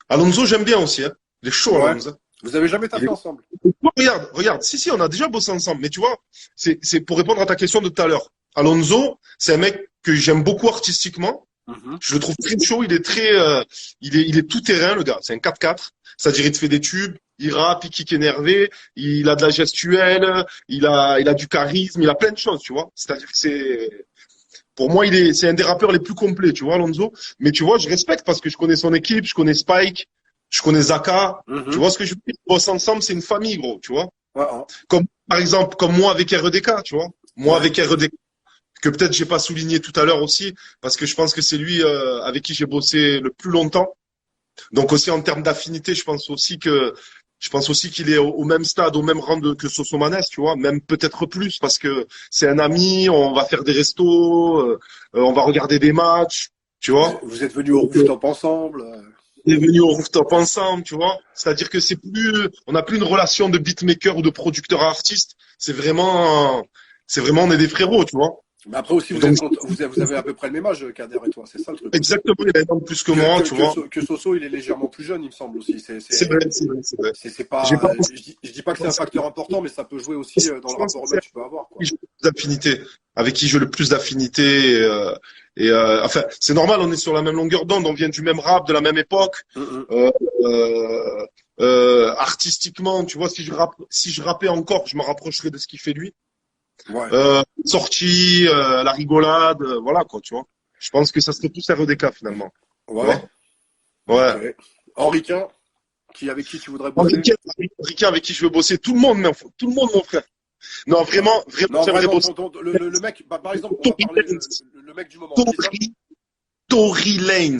Alonso, j'aime bien aussi. Hein. Il est chaud, Ouais. Alonso. Vous avez jamais Il taffé est- ensemble? Oh, regarde. Si, on a déjà bossé ensemble. Mais tu vois, c'est pour répondre à ta question de tout à l'heure. Alonso, c'est un mec que j'aime beaucoup artistiquement. Mhm. Je le trouve très chaud. Il est tout terrain, le gars. C'est un 4-4. C'est-à-dire, il te fait des tubes, il rappe, il kick énervé, il a de la gestuelle, il a du charisme, il a plein de choses, tu vois. C'est-à-dire que pour moi, c'est un des rappeurs les plus complets, tu vois, Alonso. Mais tu vois, je respecte parce que je connais son équipe, je connais Spike, je connais Zaka. Tu Mhm. vois ce que je veux dire? On bosse ensemble, c'est une famille, gros, tu vois. Ouais, hein. Comme, par exemple, comme moi avec REDK, tu vois. Moi Ouais. avec REDK, que peut-être j'ai pas souligné tout à l'heure aussi, parce que je pense que c'est lui avec qui j'ai bossé le plus longtemps. Donc aussi en termes d'affinité, je pense aussi qu'il est au même stade, au même rang que Sosomanes, tu vois, même peut-être plus, parce que c'est un ami, on va faire des restos, on va regarder des matchs, tu vois. Vous êtes venus au Donc, rooftop ensemble. on est venus au rooftop ensemble, tu vois. C'est-à-dire que on n'a plus une relation de beatmaker ou de producteur à artiste. C'est vraiment, on est des frérots, tu vois. Mais après aussi, Donc, vous avez à peu près le même âge, Kader et toi. C'est ça le truc aussi. exactement, il a un an de plus que moi, tu vois. Que Soso, il est légèrement plus jeune, il me semble aussi. C'est vrai, c'est vrai, c'est vrai. C'est J'ai pas, pas je dis pas que c'est un facteur important, mais ça peut jouer aussi dans le rapport humain que tu peux avoir, quoi. avec qui j'ai le plus d'affinité. Enfin, c'est normal, on est sur la même longueur d'onde, on vient du même rap, de la même époque. Mm, Euh, Artistiquement, tu vois, si je rappais encore, je me rapprocherais de ce qu'il fait lui. mm. Ouais. Sortie, la rigolade, voilà quoi, tu vois. Je pense que ça serait plus REDK finalement. Tu Ouais. vois. Ouais. Ok. Henriquin, avec qui tu voudrais bosser? Ricain avec qui je veux bosser, tout le monde, mon frère. Non, vraiment, Non, j'aimerais vraiment, bosser. le mec, bah, par exemple, on va parler le mec du moment. Qui ça? Tory Lanez.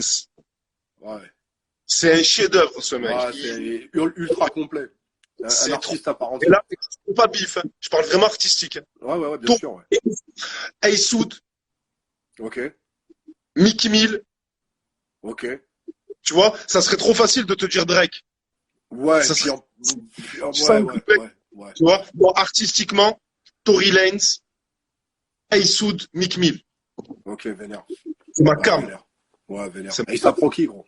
Ouais. C'est un chef-d'œuvre, ce mec. Ouais, c'est ultra complet. Un C'est trop. artiste à part Et entière. là, c'est pas bif, hein. Je parle vraiment artistique, hein. Ouais, bien sûr, ouais. Aïssoud, Ok, Mickey Mill, ok. tu vois, ça serait trop facile de te dire Drake. Ouais, Ça puis serait ouais, ouais. tu vois. Bon, artistiquement, Tory Lanez, Aïssoud, Mickey Mill. Ok, vénère. C'est ma Ouais, cam. vénère. Ouais, vénère. C'est Et ça prend qui, gros?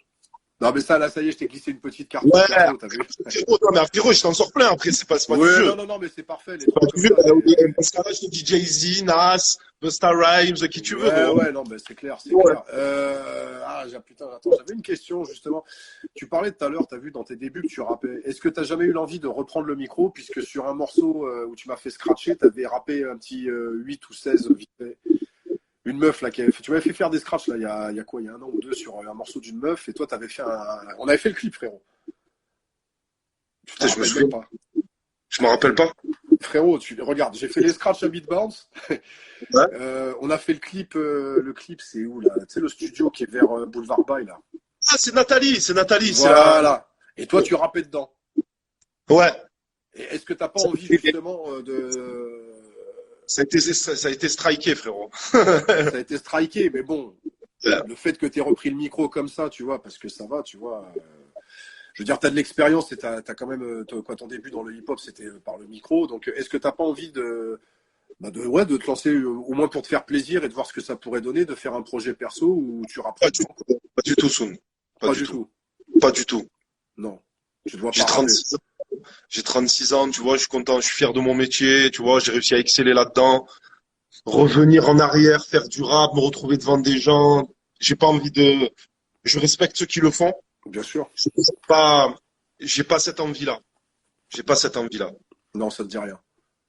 Non, mais ça, là, ça y est, je t'ai glissé une petite carte Ouais, perso, t'as vu? frérot, non, mais frérot, je t'en sors plein après, c'est pas du Ouais, jeu. non, mais c'est parfait, les C'est pas trucs du comme jeu. ça. Parce que là, je te dis Jay-Z, Nas, Busta Rhymes, qui tu veux, gros. Ouais, non, mais c'est clair, c'est Ouais. clair. Putain, attends, j'avais une question, justement. Tu parlais tout à l'heure, t'as vu, dans tes débuts que tu rappais. Est-ce que t'as jamais eu l'envie de reprendre le micro, puisque sur un morceau où tu m'as fait scratcher, t'avais rappé un petit 8 ou 16 vite fait. Une meuf, là, tu m'avais fait faire des scratchs, là, il y a quoi, il y a un an ou deux, sur un morceau d'une meuf, et toi, t'avais fait on avait fait le clip, frérot. Tu t'en Putain, je me rappelles souviens. même pas. Je me rappelle pas. Frérot, regarde, j'ai fait les scratchs à Beat Bounce. Ouais. On a fait le clip, c'est où, là? Tu sais, le studio qui est vers Boulevard Bail, là. Ah, c'est Nathalie, c'est Nathalie, Voilà. Et toi, tu rappais dedans. Ouais. Et est-ce que t'as pas envie, justement, Ça a été striké, frérot. Ça a été striké, mais bon, Ouais. le fait que t'aies repris le micro comme ça, tu vois, parce que ça va, tu vois. Je veux dire, t'as de l'expérience et t'as quand même, ton début dans le hip-hop, c'était par le micro. Donc, est-ce que t'as pas envie de te lancer, au moins pour te faire plaisir et de voir ce que ça pourrait donner, de faire un projet perso où tu rappes Pas dedans, quoi. du tout, Soun. Pas du tout. Pas du tout. Non. Tu dois J'ai pas rapper. 36 ans. J'ai 36 ans, tu vois, je suis content, je suis fier de mon métier, tu vois, j'ai réussi à exceller là-dedans. Revenir en arrière, faire du rap, me retrouver devant des gens. J'ai pas envie de, je respecte ceux qui le font. Bien sûr. J'ai pas cette envie-là. J'ai pas cette envie-là. Non, ça te dit rien.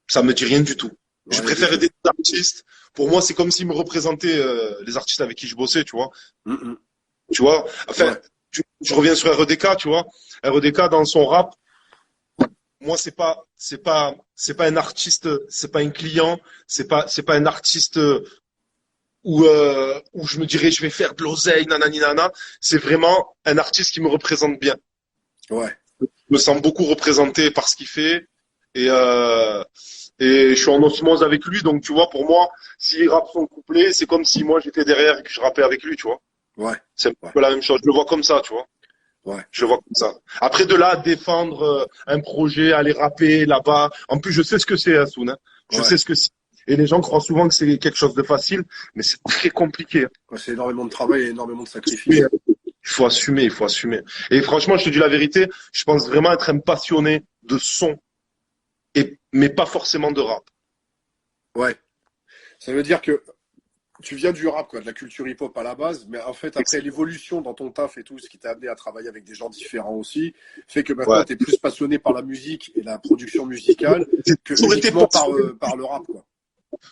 Ça me dit rien du tout. Je Ouais, préfère du tout. aider des artistes. Pour moi, c'est comme s'ils me représentaient les artistes avec qui je bossais, tu vois. Mm-mm. Tu vois. Enfin, Ouais. je reviens sur REDK, tu vois. REDK dans son rap, moi c'est pas un artiste, c'est pas un client, c'est pas un artiste où je me dirais je vais faire de l'oseille, nanani nana. C'est vraiment un artiste qui me représente bien. Ouais. Je me sens beaucoup représenté par ce qu'il fait et et je suis en osmose avec lui, donc tu vois, pour moi, s'il rappe son couplet, c'est comme si moi j'étais derrière et que je rappais avec lui, tu vois. Ouais. C'est un peu la même chose. Je le vois comme ça, tu vois. Ouais. Je le vois comme ça. Après de là, défendre un projet, aller rapper là-bas. En plus, je sais ce que c'est, Assoun, hein. Je Ouais. sais ce que c'est. Et les gens croient souvent que c'est quelque chose de facile, mais c'est très compliqué, hein. Ouais, c'est énormément de travail et énormément de Mais, sacrifices. il faut assumer, il faut assumer. Et franchement, je te dis la vérité, je pense vraiment être un passionné de son, mais pas forcément de rap. Ouais. Ça veut dire que tu viens du rap, quoi, de la culture hip-hop à la base, mais en fait, après l'évolution dans ton taf et tout, ce qui t'a amené à travailler avec des gens différents aussi, fait que maintenant, Ouais. tu es plus passionné par la musique et la production musicale que J'ai toujours été uniquement passionné. par le rap, quoi.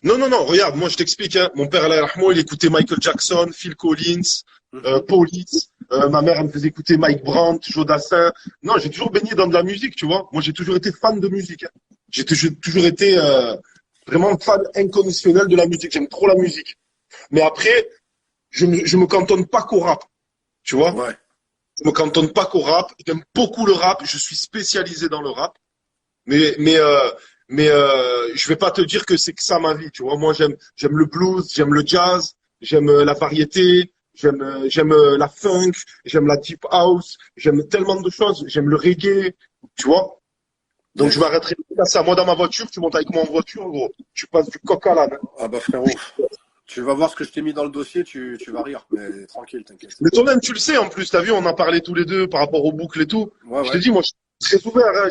Non, non, non, regarde, moi je t'explique, hein. Mon père, Allah yarhamou, il écoutait Michael Jackson, Phil Collins, Police. Ma mère, elle me faisait écouter Mike Brandt, Joe Dassin. Non, j'ai toujours baigné dans de la musique, tu vois. Moi, j'ai toujours été fan de musique, hein. J'ai toujours été vraiment fan inconditionnel de la musique. J'aime trop la musique. Mais après, je me cantonne pas qu'au rap. Tu vois? Ouais. Je me cantonne pas qu'au rap. J'aime beaucoup le rap. Je suis spécialisé dans le rap. Mais je vais pas te dire que c'est que ça ma vie. Tu vois? Moi, j'aime le blues, j'aime le jazz, j'aime la variété, j'aime la funk, j'aime la deep house, j'aime tellement de choses. J'aime le reggae. Tu vois? Donc, je m'arrêterai pas à ça. Moi, dans ma voiture, tu montes avec moi en voiture, gros. Tu passes du coq à l'âne. Ah bah frérot, tu vas voir ce que je t'ai mis dans le dossier, tu vas rire, mais tranquille, t'inquiète. Mais toi-même, tu le sais, en plus, t'as vu, on a parlé tous les deux par rapport aux boucles et tout. Ouais, Je te ouais. dis, moi, je suis très ouvert, hein.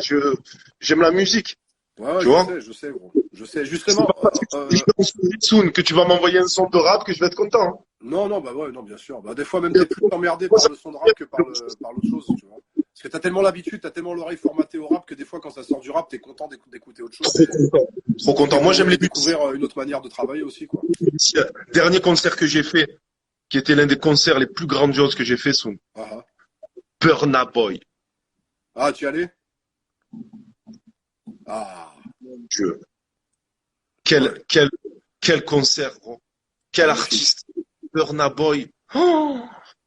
J'aime la musique. Ouais, ouais, Tu vois? je sais, gros. Je sais. C'est Justement, pas parce que je lance une soon que tu vas m'envoyer un son de rap que je vais être content, hein. non, non, bah ouais, non, bien sûr. Bah, des fois, même t'es plus emmerdé par le son de rap que par l'autre chose, tu vois. Parce que t'as tellement l'habitude, t'as tellement l'oreille formatée au rap que des fois, quand ça sort du rap, t'es content d'écouter autre chose. Trop content. Trop content. Moi, j'aime les découvrir une autre manière de travailler aussi, quoi. musiciens. Dernier concert que j'ai fait, qui était l'un des concerts les plus grandioses que j'ai fait, Soon. Ah, ah. Burna Boy. Ah, tu y allais? Ah, Dieu. ouais. Quel concert, gros. Quel artiste. Burna Boy. Oh,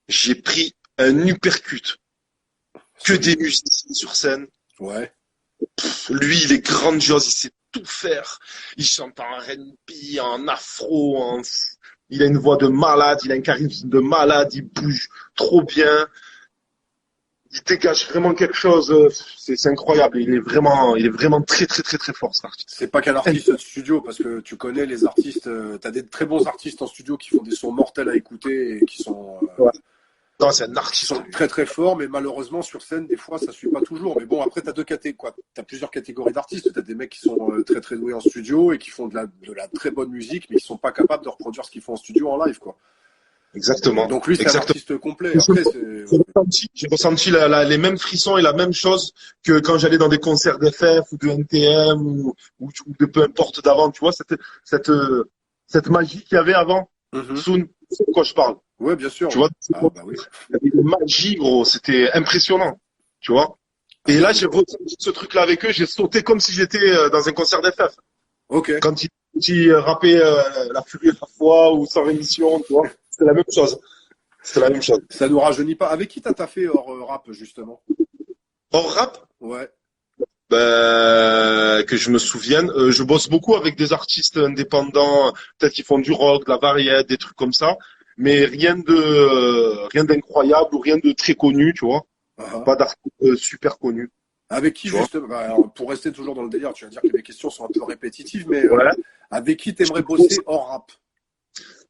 j'ai pris un uppercut. Que des musiciens sur scène. Ouais. Lui, il est grandiose, il sait tout faire. Il chante en R&B, en afro, il a une voix de malade, il a un charisme de malade, il bouge trop bien. Il dégage vraiment quelque chose, c'est incroyable. Il est vraiment très, très, très, très fort, cet artiste. C'est pas qu'un artiste de studio, parce que tu connais les artistes, t'as des très bons artistes en studio qui font des sons mortels à écouter et Ouais. Non, c'est un qui artiste. sont très très forts, mais malheureusement sur scène, des fois, ça suit pas toujours. Mais bon, après, t'as plusieurs catégories d'artistes. T'as des mecs qui sont très très doués en studio et qui font de la très bonne musique, mais qui sont pas capables de reproduire ce qu'ils font en studio en live, quoi. Exactement. Donc lui, c'est un Exactement. artiste complet. Après, J'ai ressenti les mêmes frissons et la même chose que quand j'allais dans des concerts d'FF ou de NTM ou de peu importe d'avant, tu vois, cette magie qu'il y avait avant. Soon, c'est de quoi je parle. Ouais, bien sûr. Tu vois, Ah, bah oui. il y avait une magie, gros, c'était impressionnant, tu vois. Et là, j'ai ressenti ce truc-là avec eux, j'ai sauté comme si j'étais dans un concert d'FF. Ok. Quand ils rappaient La Furie et la Foi ou Sans Rémission, tu vois, c'était la même chose. C'était la même chose. Ça nous rajeunit pas. Avec qui t'as taffé hors rap, justement? Hors rap, Ouais. que je me souvienne, je bosse beaucoup avec des artistes indépendants, peut-être qui font du rock, de la variété, des trucs comme ça, mais rien d'incroyable ou rien de très connu, tu vois. Ah, Pas d'artiste super connu. avec qui, Tu vois. justement? Bah, alors, pour rester toujours dans le délire, tu vas dire que mes questions sont un peu répétitives, mais Ouais. avec qui t'aimerais bosser hors rap?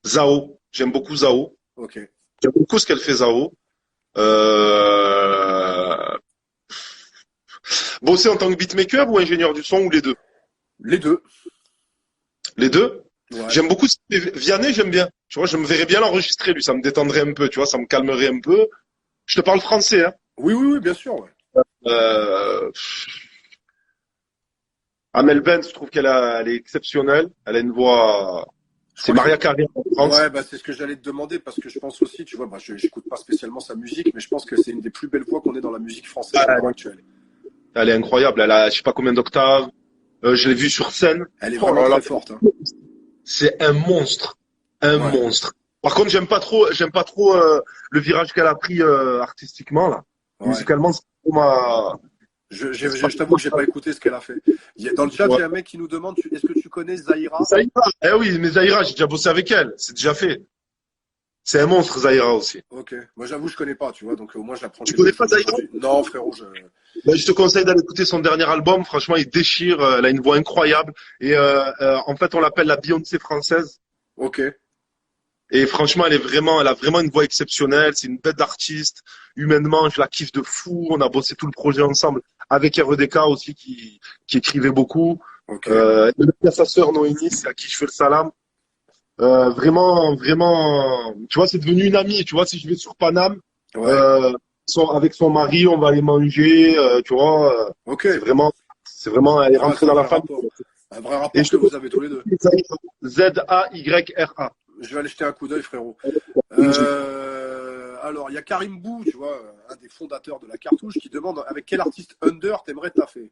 Zao, j'aime beaucoup Zao. Ok. J'aime beaucoup ce qu'elle fait Zao. Bosser en tant que beatmaker ou ingénieur du son ou les deux? Les deux. Les deux? Ouais. J'aime beaucoup Vianney, j'aime bien. Tu vois, je me verrais bien l'enregistrer, lui, ça me détendrait un peu, tu vois, ça me calmerait un peu. Je te parle français, hein. Oui, oui, oui, bien sûr. Ouais. Euh... Amel Bent, je trouve elle est exceptionnelle. Elle a une voix. C'est crois que Maria Carey en France. Ouais, bah c'est ce que j'allais te demander parce que je pense aussi, tu vois, bah j'écoute pas spécialement sa musique, mais je pense que c'est une des plus belles voix qu'on ait dans la musique française à l'heure actuelle. Elle est incroyable. Elle a, je sais pas combien d'octaves. Je l'ai vue sur scène. Elle est Oh vraiment là là. très forte. Hein. C'est un monstre. Un Ouais. monstre. Par contre, j'aime pas trop le virage qu'elle a pris artistiquement là. Ouais. Musicalement, c'est pas ma. Je t'avoue que j'ai pas écouté ce qu'elle a fait. Dans le chat, il y a un mec qui nous demande, est-ce que tu connais Zahira? Zahira. Eh oui, mais Zahira, j'ai déjà bossé avec elle. C'est déjà fait. C'est un monstre, Zahira aussi. Ok. Moi, j'avoue, je connais pas, tu vois, donc au moins je l'apprends. Tu connais pas Zahira? Non, frérot, Ben, je te conseille d'aller écouter son dernier album. Franchement, il déchire. Elle a une voix incroyable. Et en fait, on l'appelle la Beyoncé française. Ok. Et franchement, elle a vraiment une voix exceptionnelle. C'est une bête d'artiste. Humainement, je la kiffe de fou. On a bossé tout le projet ensemble avec REDK aussi, qui écrivait beaucoup. Ok. Il y a sa sœur Noémie, c'est à qui je fais le salam. Vraiment, vraiment, tu vois, c'est devenu une amie. Tu vois, si je vais sur Paname, Ouais. avec son mari, on va aller manger. Tu vois, Ok. c'est vraiment, elle est rentrée dans la famille. Un vrai rapport Et que vous avez tous les deux. Zayra. Je vais aller jeter un coup d'œil, frérot. Alors, il y a Karim Bou, tu vois, un des fondateurs de la cartouche, qui demande avec quel artiste under t'aimerais taffer?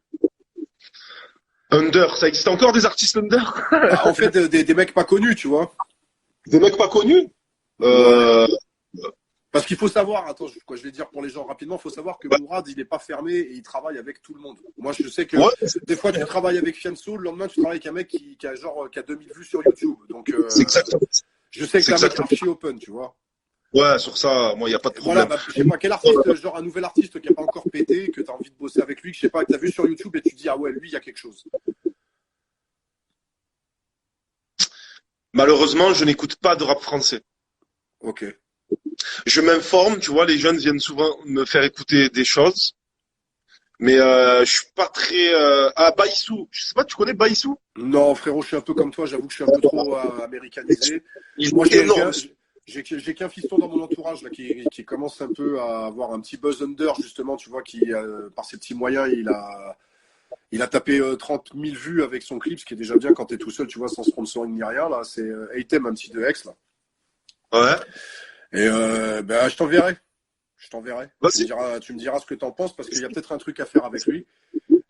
Under, ça existe encore des artistes under? Bah, en fait, des mecs pas connus, tu vois. Des mecs pas connus? Ouais. Euh, Parce qu'il faut savoir, attends, je vais dire pour les gens rapidement, il faut savoir que ouais, Mourad, il n'est pas fermé et il travaille avec tout le monde. Moi, je sais que ouais, des fois, tu travailles avec Fianso, le lendemain, tu travailles avec un mec qui a 2000 vues sur YouTube. Donc, c'est exactement, je sais que c'est c'est un mec exactement. archi open, tu vois. Ouais, sur ça, moi, il n'y a pas de Et voilà, problème. bah, je sais pas, quel artiste, genre un nouvel artiste qui n'a pas encore pété, que tu as envie de bosser avec lui, que je sais pas, que tu as vu sur YouTube et tu te dis, ah ouais, lui, il y a quelque chose. Malheureusement, je n'écoute pas de rap français. Ok. Je m'informe, tu vois, les jeunes viennent souvent me faire écouter des choses, mais je suis pas très... Ah, Baïsou, je sais pas, tu connais Baïsou? Non, frérot, je suis un peu comme toi, j'avoue que je suis un peu trop américanisé. Il Moi, est énorme. j'ai qu'un fiston dans mon entourage là, qui commence un peu à avoir un petit buzz under, justement, tu vois, qui, par ses petits moyens, il a tapé 30 000 vues avec son clip, ce qui est déjà bien quand t'es tout seul, tu vois, sans sponsoring ni rien. Là, c'est Item, un petit de X, là. Ouais, Et bah, je t'enverrai. Je t'enverrai. vas-y, Tu me diras ce que t'en penses, parce qu'il y a peut-être un truc à faire avec lui.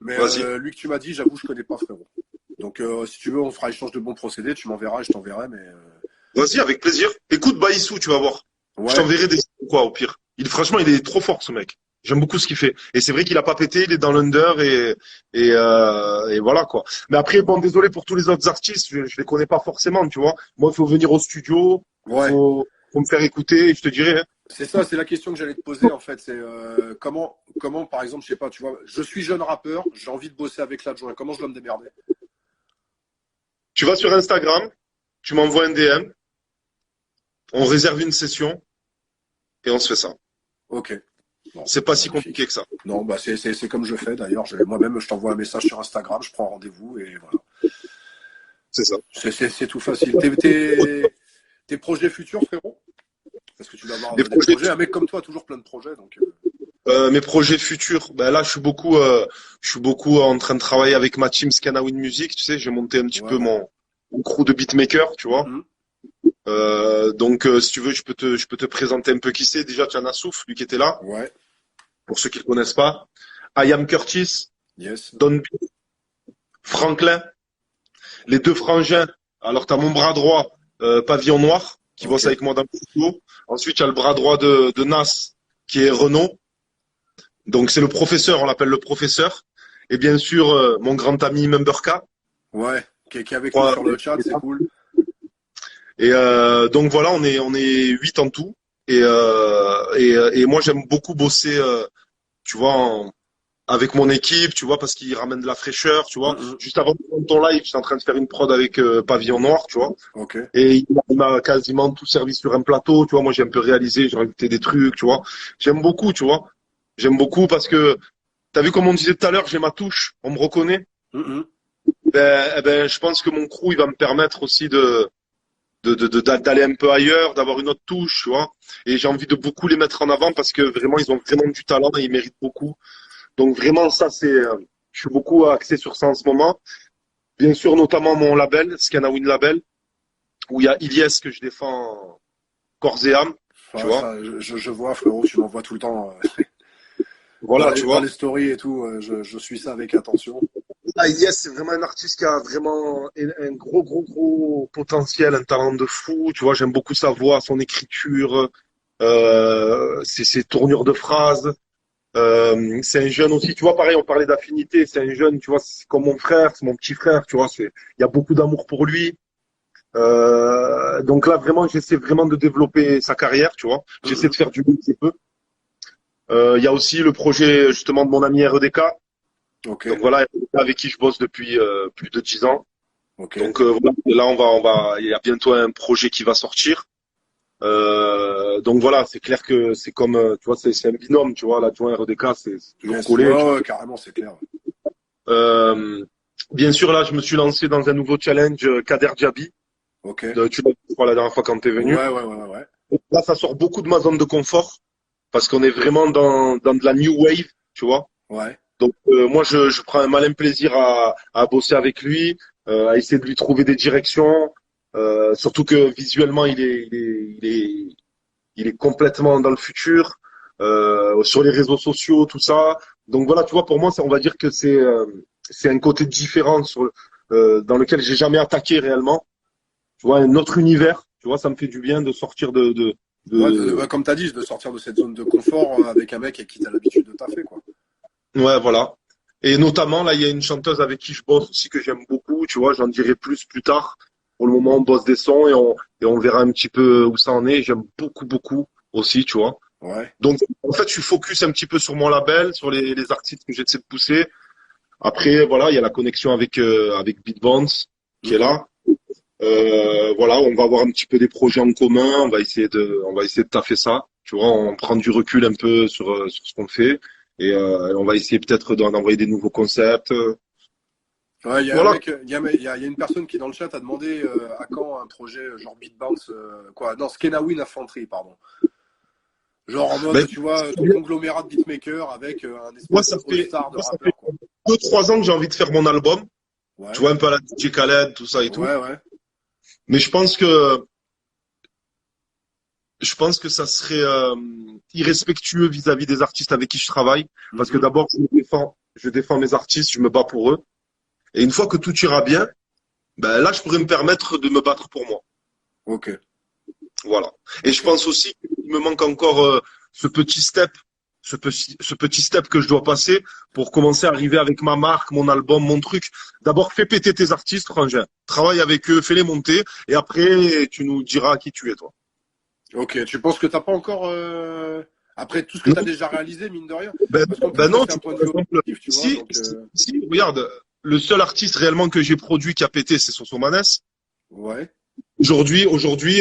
Mais vas-y. lui que tu m'as dit, j'avoue, je connais pas, frérot. Donc, si tu veux, on fera échange de bons procédés, tu m'enverras et je t'enverrai, mais Vas-y, avec plaisir. Écoute Baïsou, tu vas voir. Je ouais. t'enverrai des quoi au pire. Franchement, il est trop fort ce mec. J'aime beaucoup ce qu'il fait. Et c'est vrai qu'il a pas pété, il est dans l'under et voilà quoi. Mais après, bon, désolé pour tous les autres artistes, je les connais pas forcément, tu vois. Moi, il faut venir au studio, Ouais. faut me faire écouter et je te dirai. Hein. C'est ça, c'est la question que j'allais te poser en fait. C'est comment, par exemple, je sais pas, tu vois, je suis jeune rappeur, j'ai envie de bosser avec l'adjoint. Comment je dois me démerder? Tu vas sur Instagram, tu m'envoies un DM, on réserve une session et on se fait ça. Ok. Bon, C'est pas si compliqué magnifique. que ça. Non, bah c'est comme je fais d'ailleurs. Moi-même, je t'envoie un message sur Instagram, je prends rendez-vous et voilà. C'est ça. C'est tout facile. Tes projets futurs, frérot? Parce que tu dois avoir Les des projets projets. Un mec comme toi a toujours plein de projets, donc. Mes projets futurs, ben là, je suis beaucoup en train de travailler avec ma team Scanawin Music. Tu sais, j'ai monté un petit Ouais, peu ouais. mon crew de beatmaker, tu vois. Mhm. Donc, si tu veux, je peux te présenter un peu qui c'est. Déjà, tu en as Souf, lui qui était là, Ouais. pour ceux qui le connaissent pas. I Am Curtis, Yes. Don B, Franklin, les deux frangins. Alors, t'as mon bras droit, Pavillon Noir, qui Ok. bosse avec moi dans le studio. Ensuite, tu as le bras droit de Nas, qui est Renaud. Donc c'est le professeur, on l'appelle le professeur. Et bien sûr, mon grand ami Memberka. Ouais. Qui est avec nous Voilà. sur le chat, c'est cool. Et donc voilà, on est 8 en tout. Et moi j'aime beaucoup bosser, tu vois, avec mon équipe, tu vois, parce qu'il ramène de la fraîcheur, tu vois. Mhm. Juste avant de prendre ton live, j'étais en train de faire une prod avec Pavillon Noir, tu vois. Ok. Et il m'a quasiment tout servi sur un plateau, tu vois. Moi j'ai un peu réalisé, j'ai rajouté des trucs, tu vois. J'aime beaucoup, tu vois. J'aime beaucoup parce que t'as vu comme on disait tout à l'heure, j'ai ma touche, on me reconnaît. Mhm. Je pense que mon crew, il va me permettre aussi d'aller un peu ailleurs, d'avoir une autre touche, tu vois. Et j'ai envie de beaucoup les mettre en avant parce que vraiment, ils ont vraiment du talent et ils méritent beaucoup. Donc vraiment, ça, je suis beaucoup axé sur ça en ce moment. Bien sûr, notamment mon label, Scanawin Label, où il y a Ilyes que je défends corps et âme, tu Ouais, vois. ça, je vois, frérot, tu m'envoies tout le temps Voilà, tu dans vois. les stories et tout. Je suis ça avec attention. Ah, Yes, c'est vraiment un artiste qui a vraiment un gros potentiel, un talent de fou. Tu vois, j'aime beaucoup sa voix, son écriture, ses tournures de phrases. C'est un jeune aussi, tu vois, pareil, on parlait d'affinité. C'est un jeune, tu vois, c'est comme mon frère, c'est mon petit frère, tu vois. Il y a beaucoup d'amour pour lui. Donc là, vraiment, j'essaie vraiment de développer sa carrière, tu vois. J'essaie Mhm. de faire du mieux que je peux. Il y a aussi le projet justement de mon ami REDK. Ok, Donc voilà, REDK avec qui je bosse depuis plus de 10 ans. ok. Donc voilà, là il y a bientôt un projet qui va sortir. Donc voilà, c'est clair que c'est comme, tu vois, c'est un binôme, tu vois, l'adjoint REDK, c'est toujours Yes, collé. ouais, ouais, carrément, c'est clair. Euh, Bien sûr, là, je me suis lancé dans un nouveau challenge, Kader Djabi. Ok. Tu l'as vu, je crois, la dernière fois quand t'es venu. Ouais, ouais, ouais, ouais, ouais. Là, ça sort beaucoup de ma zone de confort parce qu'on est vraiment dans de la new wave, tu vois. Ouais. Donc moi, je prends un malin plaisir à bosser avec lui, à essayer de lui trouver des directions. Surtout que visuellement, il est complètement dans le futur, sur les réseaux sociaux, tout ça. Donc voilà, tu vois, pour moi, on va dire que c'est un côté différent dans lequel j'ai jamais attaqué réellement. Tu vois, un autre univers. Tu vois, ça me fait du bien de sortir Ouais, comme tu as dit, de sortir de cette zone de confort avec un mec avec qui tu as l'habitude de taffer, quoi. Ouais, voilà. Et notamment, là, il y a une chanteuse avec qui je bosse aussi que j'aime beaucoup. Tu vois, j'en dirai plus tard. Pour le moment, on bosse des sons et on verra un petit peu où ça en est. J'aime beaucoup aussi, tu vois. Ouais. Donc, en fait, je suis focus un petit peu sur mon label, sur les artistes que j'essaie de pousser. Après, voilà, il y a la connexion avec Beat Bounce qui est là. Voilà, on va avoir un petit peu des projets en commun. On va essayer de taffer ça. Tu vois, on prend du recul un peu sur ce qu'on fait et on va essayer peut-être d'envoyer des nouveaux concepts. Ouais, il y a un Voilà. mec, il y a une personne qui dans le chat a demandé à quand un projet genre Beat Bounce, quoi, non, Skenawin Infantry, pardon. Genre en mode, Ben, tu vois, ton conglomérat de beatmakers avec un moi, espèce de all-star de ça fait rappeurs, quoi. 2-3 ans que j'ai envie de faire mon album. Tu Ouais, vois, un peu à la DJ Khaled, tout ça et tout. ouais. Mais je pense que ça serait irrespectueux vis-à-vis des artistes avec qui je travaille. Parce que Mhm. d'abord, je défends mes artistes, je me bats pour eux. Et une fois que tout ira bien, ben là, je pourrais me permettre de me battre pour moi. Ok. Voilà. Et je pense aussi qu'il me manque encore ce petit step, ce petit step que je dois passer pour commencer à arriver avec ma marque, mon album, mon truc. D'abord, fais péter tes artistes, Frangin. Travaille avec eux, fais-les monter. Et après, tu nous diras qui tu es, toi. Ok, tu penses que t'as pas encore, après tout ce que Non, t'as déjà réalisé, mine de rien? ben, Parce qu'en plus, ben ça, non, c'est un point de par vue exemple, objectif, tu vois, donc, regarde, le seul artiste réellement que j'ai produit qui a pété, c'est Sosomanes. ouais, Aujourd'hui,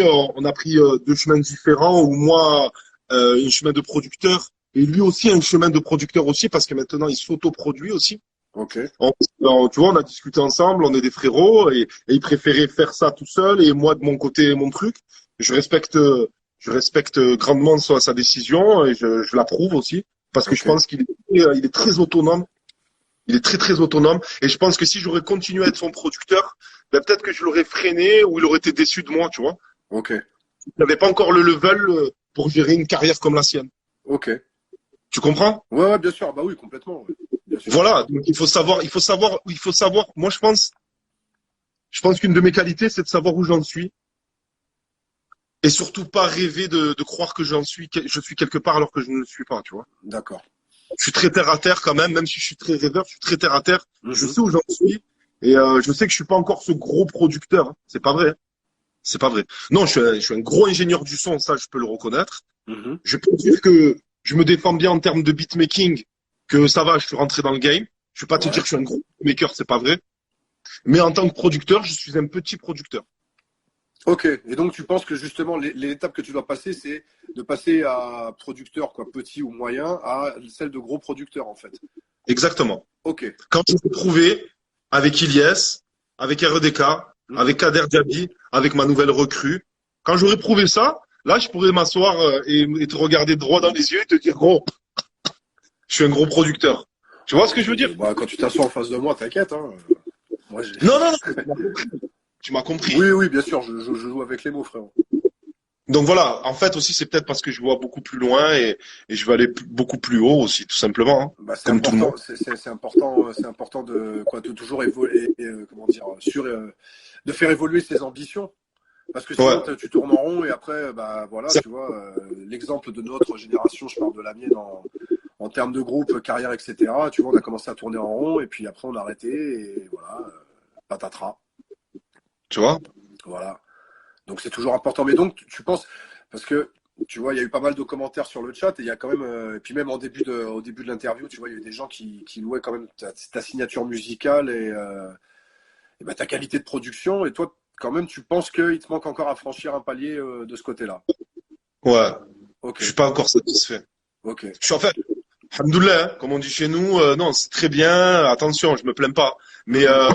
on a pris deux chemins différents, ou moi, un chemin de producteur, et lui aussi un chemin de producteur aussi, parce que maintenant, il s'autoproduit aussi. ok, Tu vois, on a discuté ensemble, on est des frérots, et il préférait faire ça tout seul, et moi, de mon côté, mon truc. Je respecte grandement sa décision, et je l'approuve aussi, parce que je ok, pense qu'il est très autonome. Il est très autonome, et je pense que si j'aurais continué à être son producteur, ben peut-être que je l'aurais freiné ou il aurait été déçu de moi, tu vois. ok, Il n'avait pas encore le level pour gérer une carrière comme la sienne. ok. Tu comprends? Ouais, bien sûr, bah oui, complètement, ouais. Bien sûr. Voilà. Donc il faut savoir. Moi, je pense qu'une de mes qualités, c'est de savoir où j'en suis et surtout pas rêver de croire que je suis quelque part alors que je ne le suis pas, tu vois. D'accord. Je suis très terre à terre quand même si je suis très rêveur, je suis très terre à terre. Je Mhm. sais où j'en suis et je sais que je suis pas encore ce gros producteur, hein. C'est pas vrai, hein. C'est pas vrai. Non, je suis un gros ingénieur du son, ça, je peux le reconnaître. Mhm. Je peux dire que je me défends bien en termes de beatmaking, que ça va, je suis rentré dans le game. Je vais pas te dire Ouais. que je suis un gros beatmaker, c'est pas vrai. Mais en tant que producteur, je suis un petit producteur. Ok. Et donc, tu penses que justement, l'étape que tu dois passer, c'est de passer à producteur, quoi, petit ou moyen, à celle de gros producteur, en fait. Exactement. Ok. Quand je vais prouver avec Ilyes, avec REDK, Mhm. avec Kader Diaby, avec ma nouvelle recrue, quand j'aurai prouvé ça, là, je pourrais m'asseoir et te regarder droit dans les yeux et te dire, gros, je suis un gros producteur. Tu vois ce que je veux dire? Bah, quand tu t'assois en face de moi, t'inquiète, hein. Moi, Non, non, non, tu m'as compris. Oui, oui, bien sûr, je joue avec les mots, frérot. Donc voilà, en fait aussi, c'est peut-être parce que je vois beaucoup plus loin et je veux aller beaucoup plus haut aussi, tout simplement, hein, Bah, c'est comme tout le monde. important, c'est important de quoi, de toujours évoluer, comment dire, de faire évoluer ses ambitions. Parce que sinon, Ouais, tu tournes en rond et après, bah voilà, ça- tu vois, l'exemple de notre génération, je parle de la mienne en termes de groupe, carrière, etc. Tu vois, on a commencé à tourner en rond et puis après on a arrêté et voilà, patatras, tu vois. voilà. Donc c'est toujours important. Mais donc tu penses, parce que tu vois, il y a eu pas mal de commentaires sur le chat et il y a quand même, et puis même au début de l'interview, tu vois, il y a eu des gens qui louaient quand même ta signature musicale et bah, ta qualité de production. Et toi, quand même, tu penses qu'il te manque encore à franchir un palier de ce côté-là. Ouais, Ok, je suis pas encore satisfait. ok, Je suis en fait, alhamdoulilah, hein, comme on dit chez nous, non, c'est très bien. Attention, je me plains pas, mais mhm,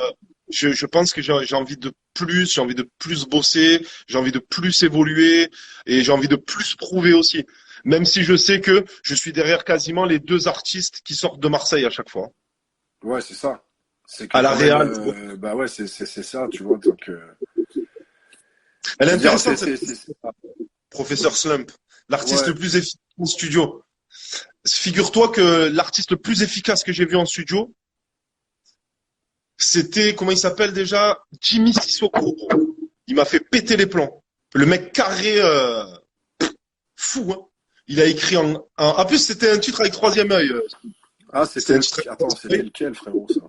je pense que j'ai envie de plus, j'ai envie de plus bosser, j'ai envie de plus évoluer et j'ai envie de plus prouver aussi. Même si je sais que je suis derrière quasiment les deux artistes qui sortent de Marseille à chaque fois. ouais, c'est ça. C'est que À la quand même, Real, tu vois. bah ouais, c'est ça, tu vois. Donc, Elle je est veux dire, intéressante cette professeur Slump, l'artiste ouais, le plus efficace en studio. Figure-toi que l'artiste le plus efficace que j'ai vu en studio, C'était, comment il s'appelle déjà? Jimmy Sissoko. Il m'a fait péter les plombs. Le mec carré, fou, hein. Il a écrit en plus, c'était un titre avec troisième œil. Ah, C'était un titre. Attends, c'était lequel, frérot, ça?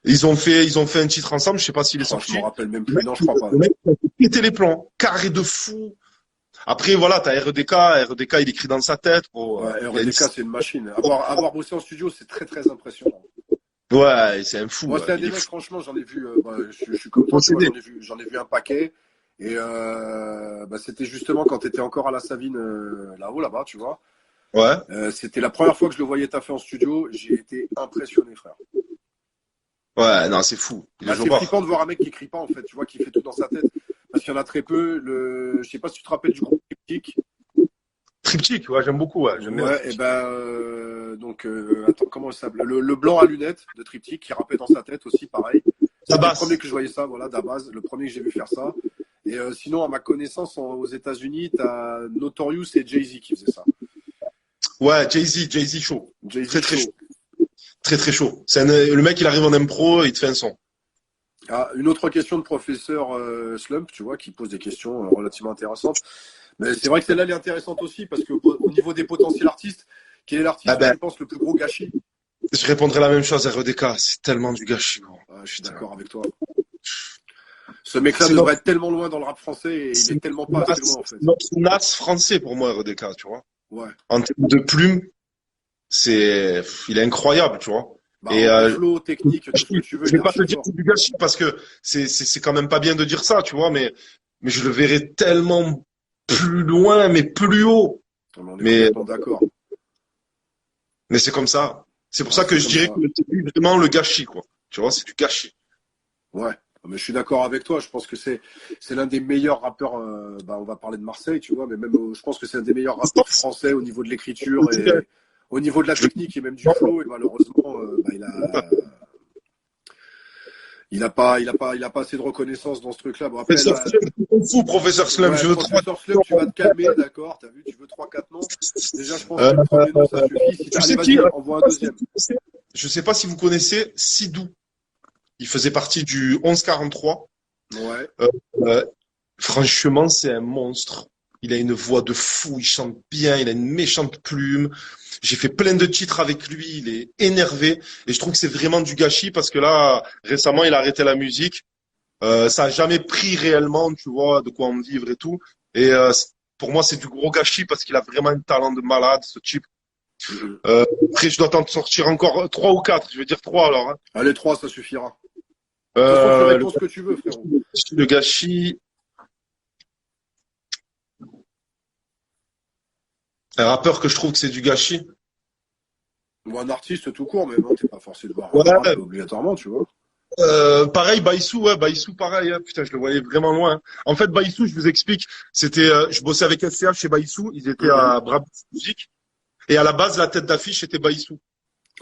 Ils ont fait un titre ensemble. Je sais pas s'il est Je sorti. me rappelle même plus. Non, je crois pas. Le mec il a fait péter les plombs. Carré de fou. Après, voilà, t'as RDK. RDK, il écrit dans sa tête. Bon, Ouais, RDK, c'est une machine. Avoir bossé en studio, c'est très, très impressionnant. Ouais, c'est un fou. Moi, c'est un des mecs, franchement, j'en ai vu, je suis comme toi, tu vois, j'en ai vu un paquet. Et c'était justement quand tu étais encore à la Savine, là-haut, là-bas, tu vois. Ouais. C'était la première fois que je le voyais taffer en studio. J'ai été impressionné, frère. Ouais, non, c'est fou. C'est flippant de voir un mec qui écrit pas, en fait, tu vois, qui fait tout dans sa tête. Parce qu'il y en a très peu. Je sais pas si tu te rappelles du groupe Triptyque. Triptyque, ouais, j'aime beaucoup, ouais. J'aime bien. Ouais, attends, comment ça s'appelle? Le blanc à lunettes de Triptyque qui rappait dans sa tête aussi, pareil. C'est le premier que je voyais ça, voilà, Dabaz, le premier que j'ai vu faire ça. Et sinon, à ma connaissance, aux États-Unis, t'as Notorious et Jay-Z qui faisaient ça. Ouais, Jay-Z chaud. Jay-Z très chaud. Très très chaud. Le mec, il arrive en impro et il te fait un son. Ah, une autre question de professeur Slump, tu vois, qui pose des questions relativement intéressantes. Mais c'est vrai que celle-là, elle est intéressante aussi parce qu'au niveau des potentiels artistes, quel est l'artiste, je pense, le plus gros gâchis? Je répondrai la même chose à RDK. C'est tellement du gâchis, gros. Ah, je suis d'accord avec toi. Ce mec-là devrait être tellement loin dans le rap français et il est tellement pas assez loin, en fait. Notre Nas français pour moi, RDK, tu vois. Ouais. En termes de plume, il est incroyable, tu vois. Et flow, technique, tout ce que tu veux. Je vais pas te dire que c'est du gâchis parce que c'est quand même pas bien de dire ça, tu vois, mais je le verrais tellement plus loin, mais plus haut. On est complètement d'accord. Mais c'est comme ça. C'est pour ça que je dirais que c'est vraiment le gâchis, quoi. Tu vois, c'est du gâchis. Ouais. Mais je suis d'accord avec toi. Je pense que c'est l'un des meilleurs rappeurs. On va parler de Marseille, tu vois, mais même je pense que c'est un des meilleurs rappeurs français au niveau de l'écriture et au niveau de la technique et même du flow. Et malheureusement, il a pas assez de reconnaissance dans ce truc-là. Bon, après, professeur Slum, je veux Professeur Slum, tu vas te calmer, d'accord. T'as vu, tu veux 3-4 noms. Déjà, je pense que le premier nom, ça suffit. Si t'arrives, vas-y, envoie un deuxième. Je sais pas si vous connaissez Sidou. Il faisait partie du 1143. Ouais. Franchement, c'est un monstre. Il a une voix de fou, il chante bien, il a une méchante plume. J'ai fait plein de titres avec lui, il est énervé. Et je trouve que c'est vraiment du gâchis parce que là, récemment, il a arrêté la musique. Ça a jamais pris réellement, tu vois, de quoi en vivre et tout. Et pour moi, c'est du gros gâchis parce qu'il a vraiment un talent de malade, ce type. Après, je dois t'en sortir encore 3 ou 4. Je vais dire 3 alors. Hein. Allez, 3, ça suffira. De toute façon, tu réponds ce que tu veux, frérot. Le gâchis. Un rappeur que je trouve que c'est du gâchis. Ou un artiste tout court, mais non, t'es pas forcé de voir obligatoirement, tu vois. Pareil, Baïsou, pareil. Hein. Putain, je le voyais vraiment loin. Hein. En fait, Baïsou, je vous explique, c'était, je bossais avec SCH chez Baïsou. Ils étaient à Brabus Music. Et à la base, la tête d'affiche était Baïsou.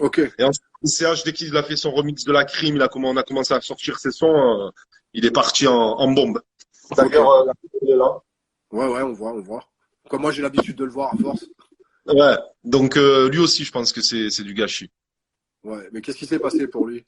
Ok. Et ensuite, SCH, dès qu'il a fait son remix de la crime, on a commencé à sortir ses sons, il est parti en bombe. D'ailleurs, il est là. Ouais, on voit. Comme moi, j'ai l'habitude de le voir à force. Ouais. Donc, lui aussi, je pense que c'est du gâchis. Ouais. Mais qu'est-ce qui s'est passé pour lui?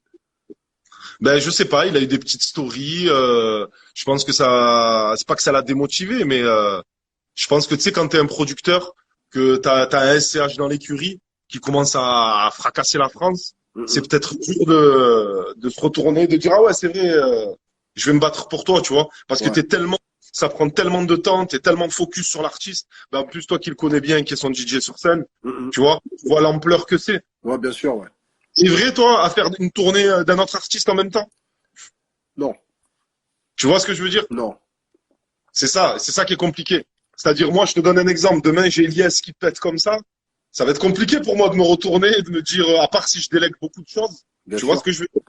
Ben, je sais pas, il a eu des petites stories, je pense que c'est pas que ça l'a démotivé, mais, je pense que, tu sais, quand t'es un producteur, que t'as un SCH dans l'écurie, qui commence à fracasser la France, c'est peut-être dur de se retourner, de dire, ah ouais, c'est vrai, je vais me battre pour toi, tu vois, parce que ça prend tellement de temps, t'es tellement focus sur l'artiste, ben, en plus, toi qui le connais bien, qui est son DJ sur scène, tu vois l'ampleur que c'est. Ouais, bien sûr, ouais. C'est vrai, toi, à faire une tournée d'un autre artiste en même temps? Non. Tu vois ce que je veux dire? Non. C'est ça qui est compliqué. C'est-à-dire, moi, je te donne un exemple. Demain, j'ai Elias qui pète comme ça. Ça va être compliqué pour moi de me retourner et de me dire, à part si je délègue beaucoup de choses. Bien tu sûr. vois ce que je veux dire?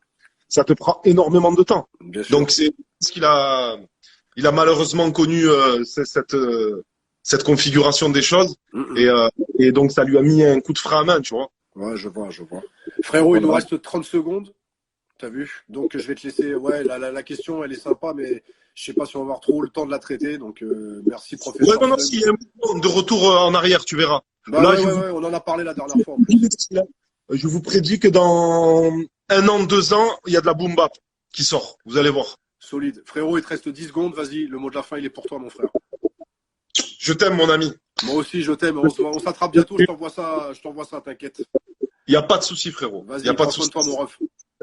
Ça te prend énormément de temps. Bien sûr. Donc, c'est ce qu'il a, il a malheureusement connu cette configuration des choses. Et donc, ça lui a mis un coup de frein à main, tu vois. Ouais, je vois. Frérot, il nous reste 30 secondes. T'as vu? Donc, je vais te laisser. Ouais, la question, elle est sympa, mais je sais pas si on va avoir trop le temps de la traiter. Donc, merci, professeur. Ouais, non, s'il y a un moment de retour en arrière, tu verras. Bah, là, on en a parlé la dernière fois. En plus. Je vous prédis que dans 1 an, 2 ans, il y a de la boom bap qui sort. Vous allez voir. Solide. Frérot, il te reste 10 secondes. Vas-y, le mot de la fin, il est pour toi, mon frère. Je t'aime, mon ami. Moi aussi, je t'aime. On s'attrape bientôt. Je t'envoie ça, t'inquiète. Il n'y a pas de souci, frérot. Il Vas-y, n'y a pas de prends soin souci. de toi, mon ref.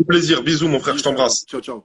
Plaisir. Bisous, mon frère. Je t'embrasse. Ciao, ciao.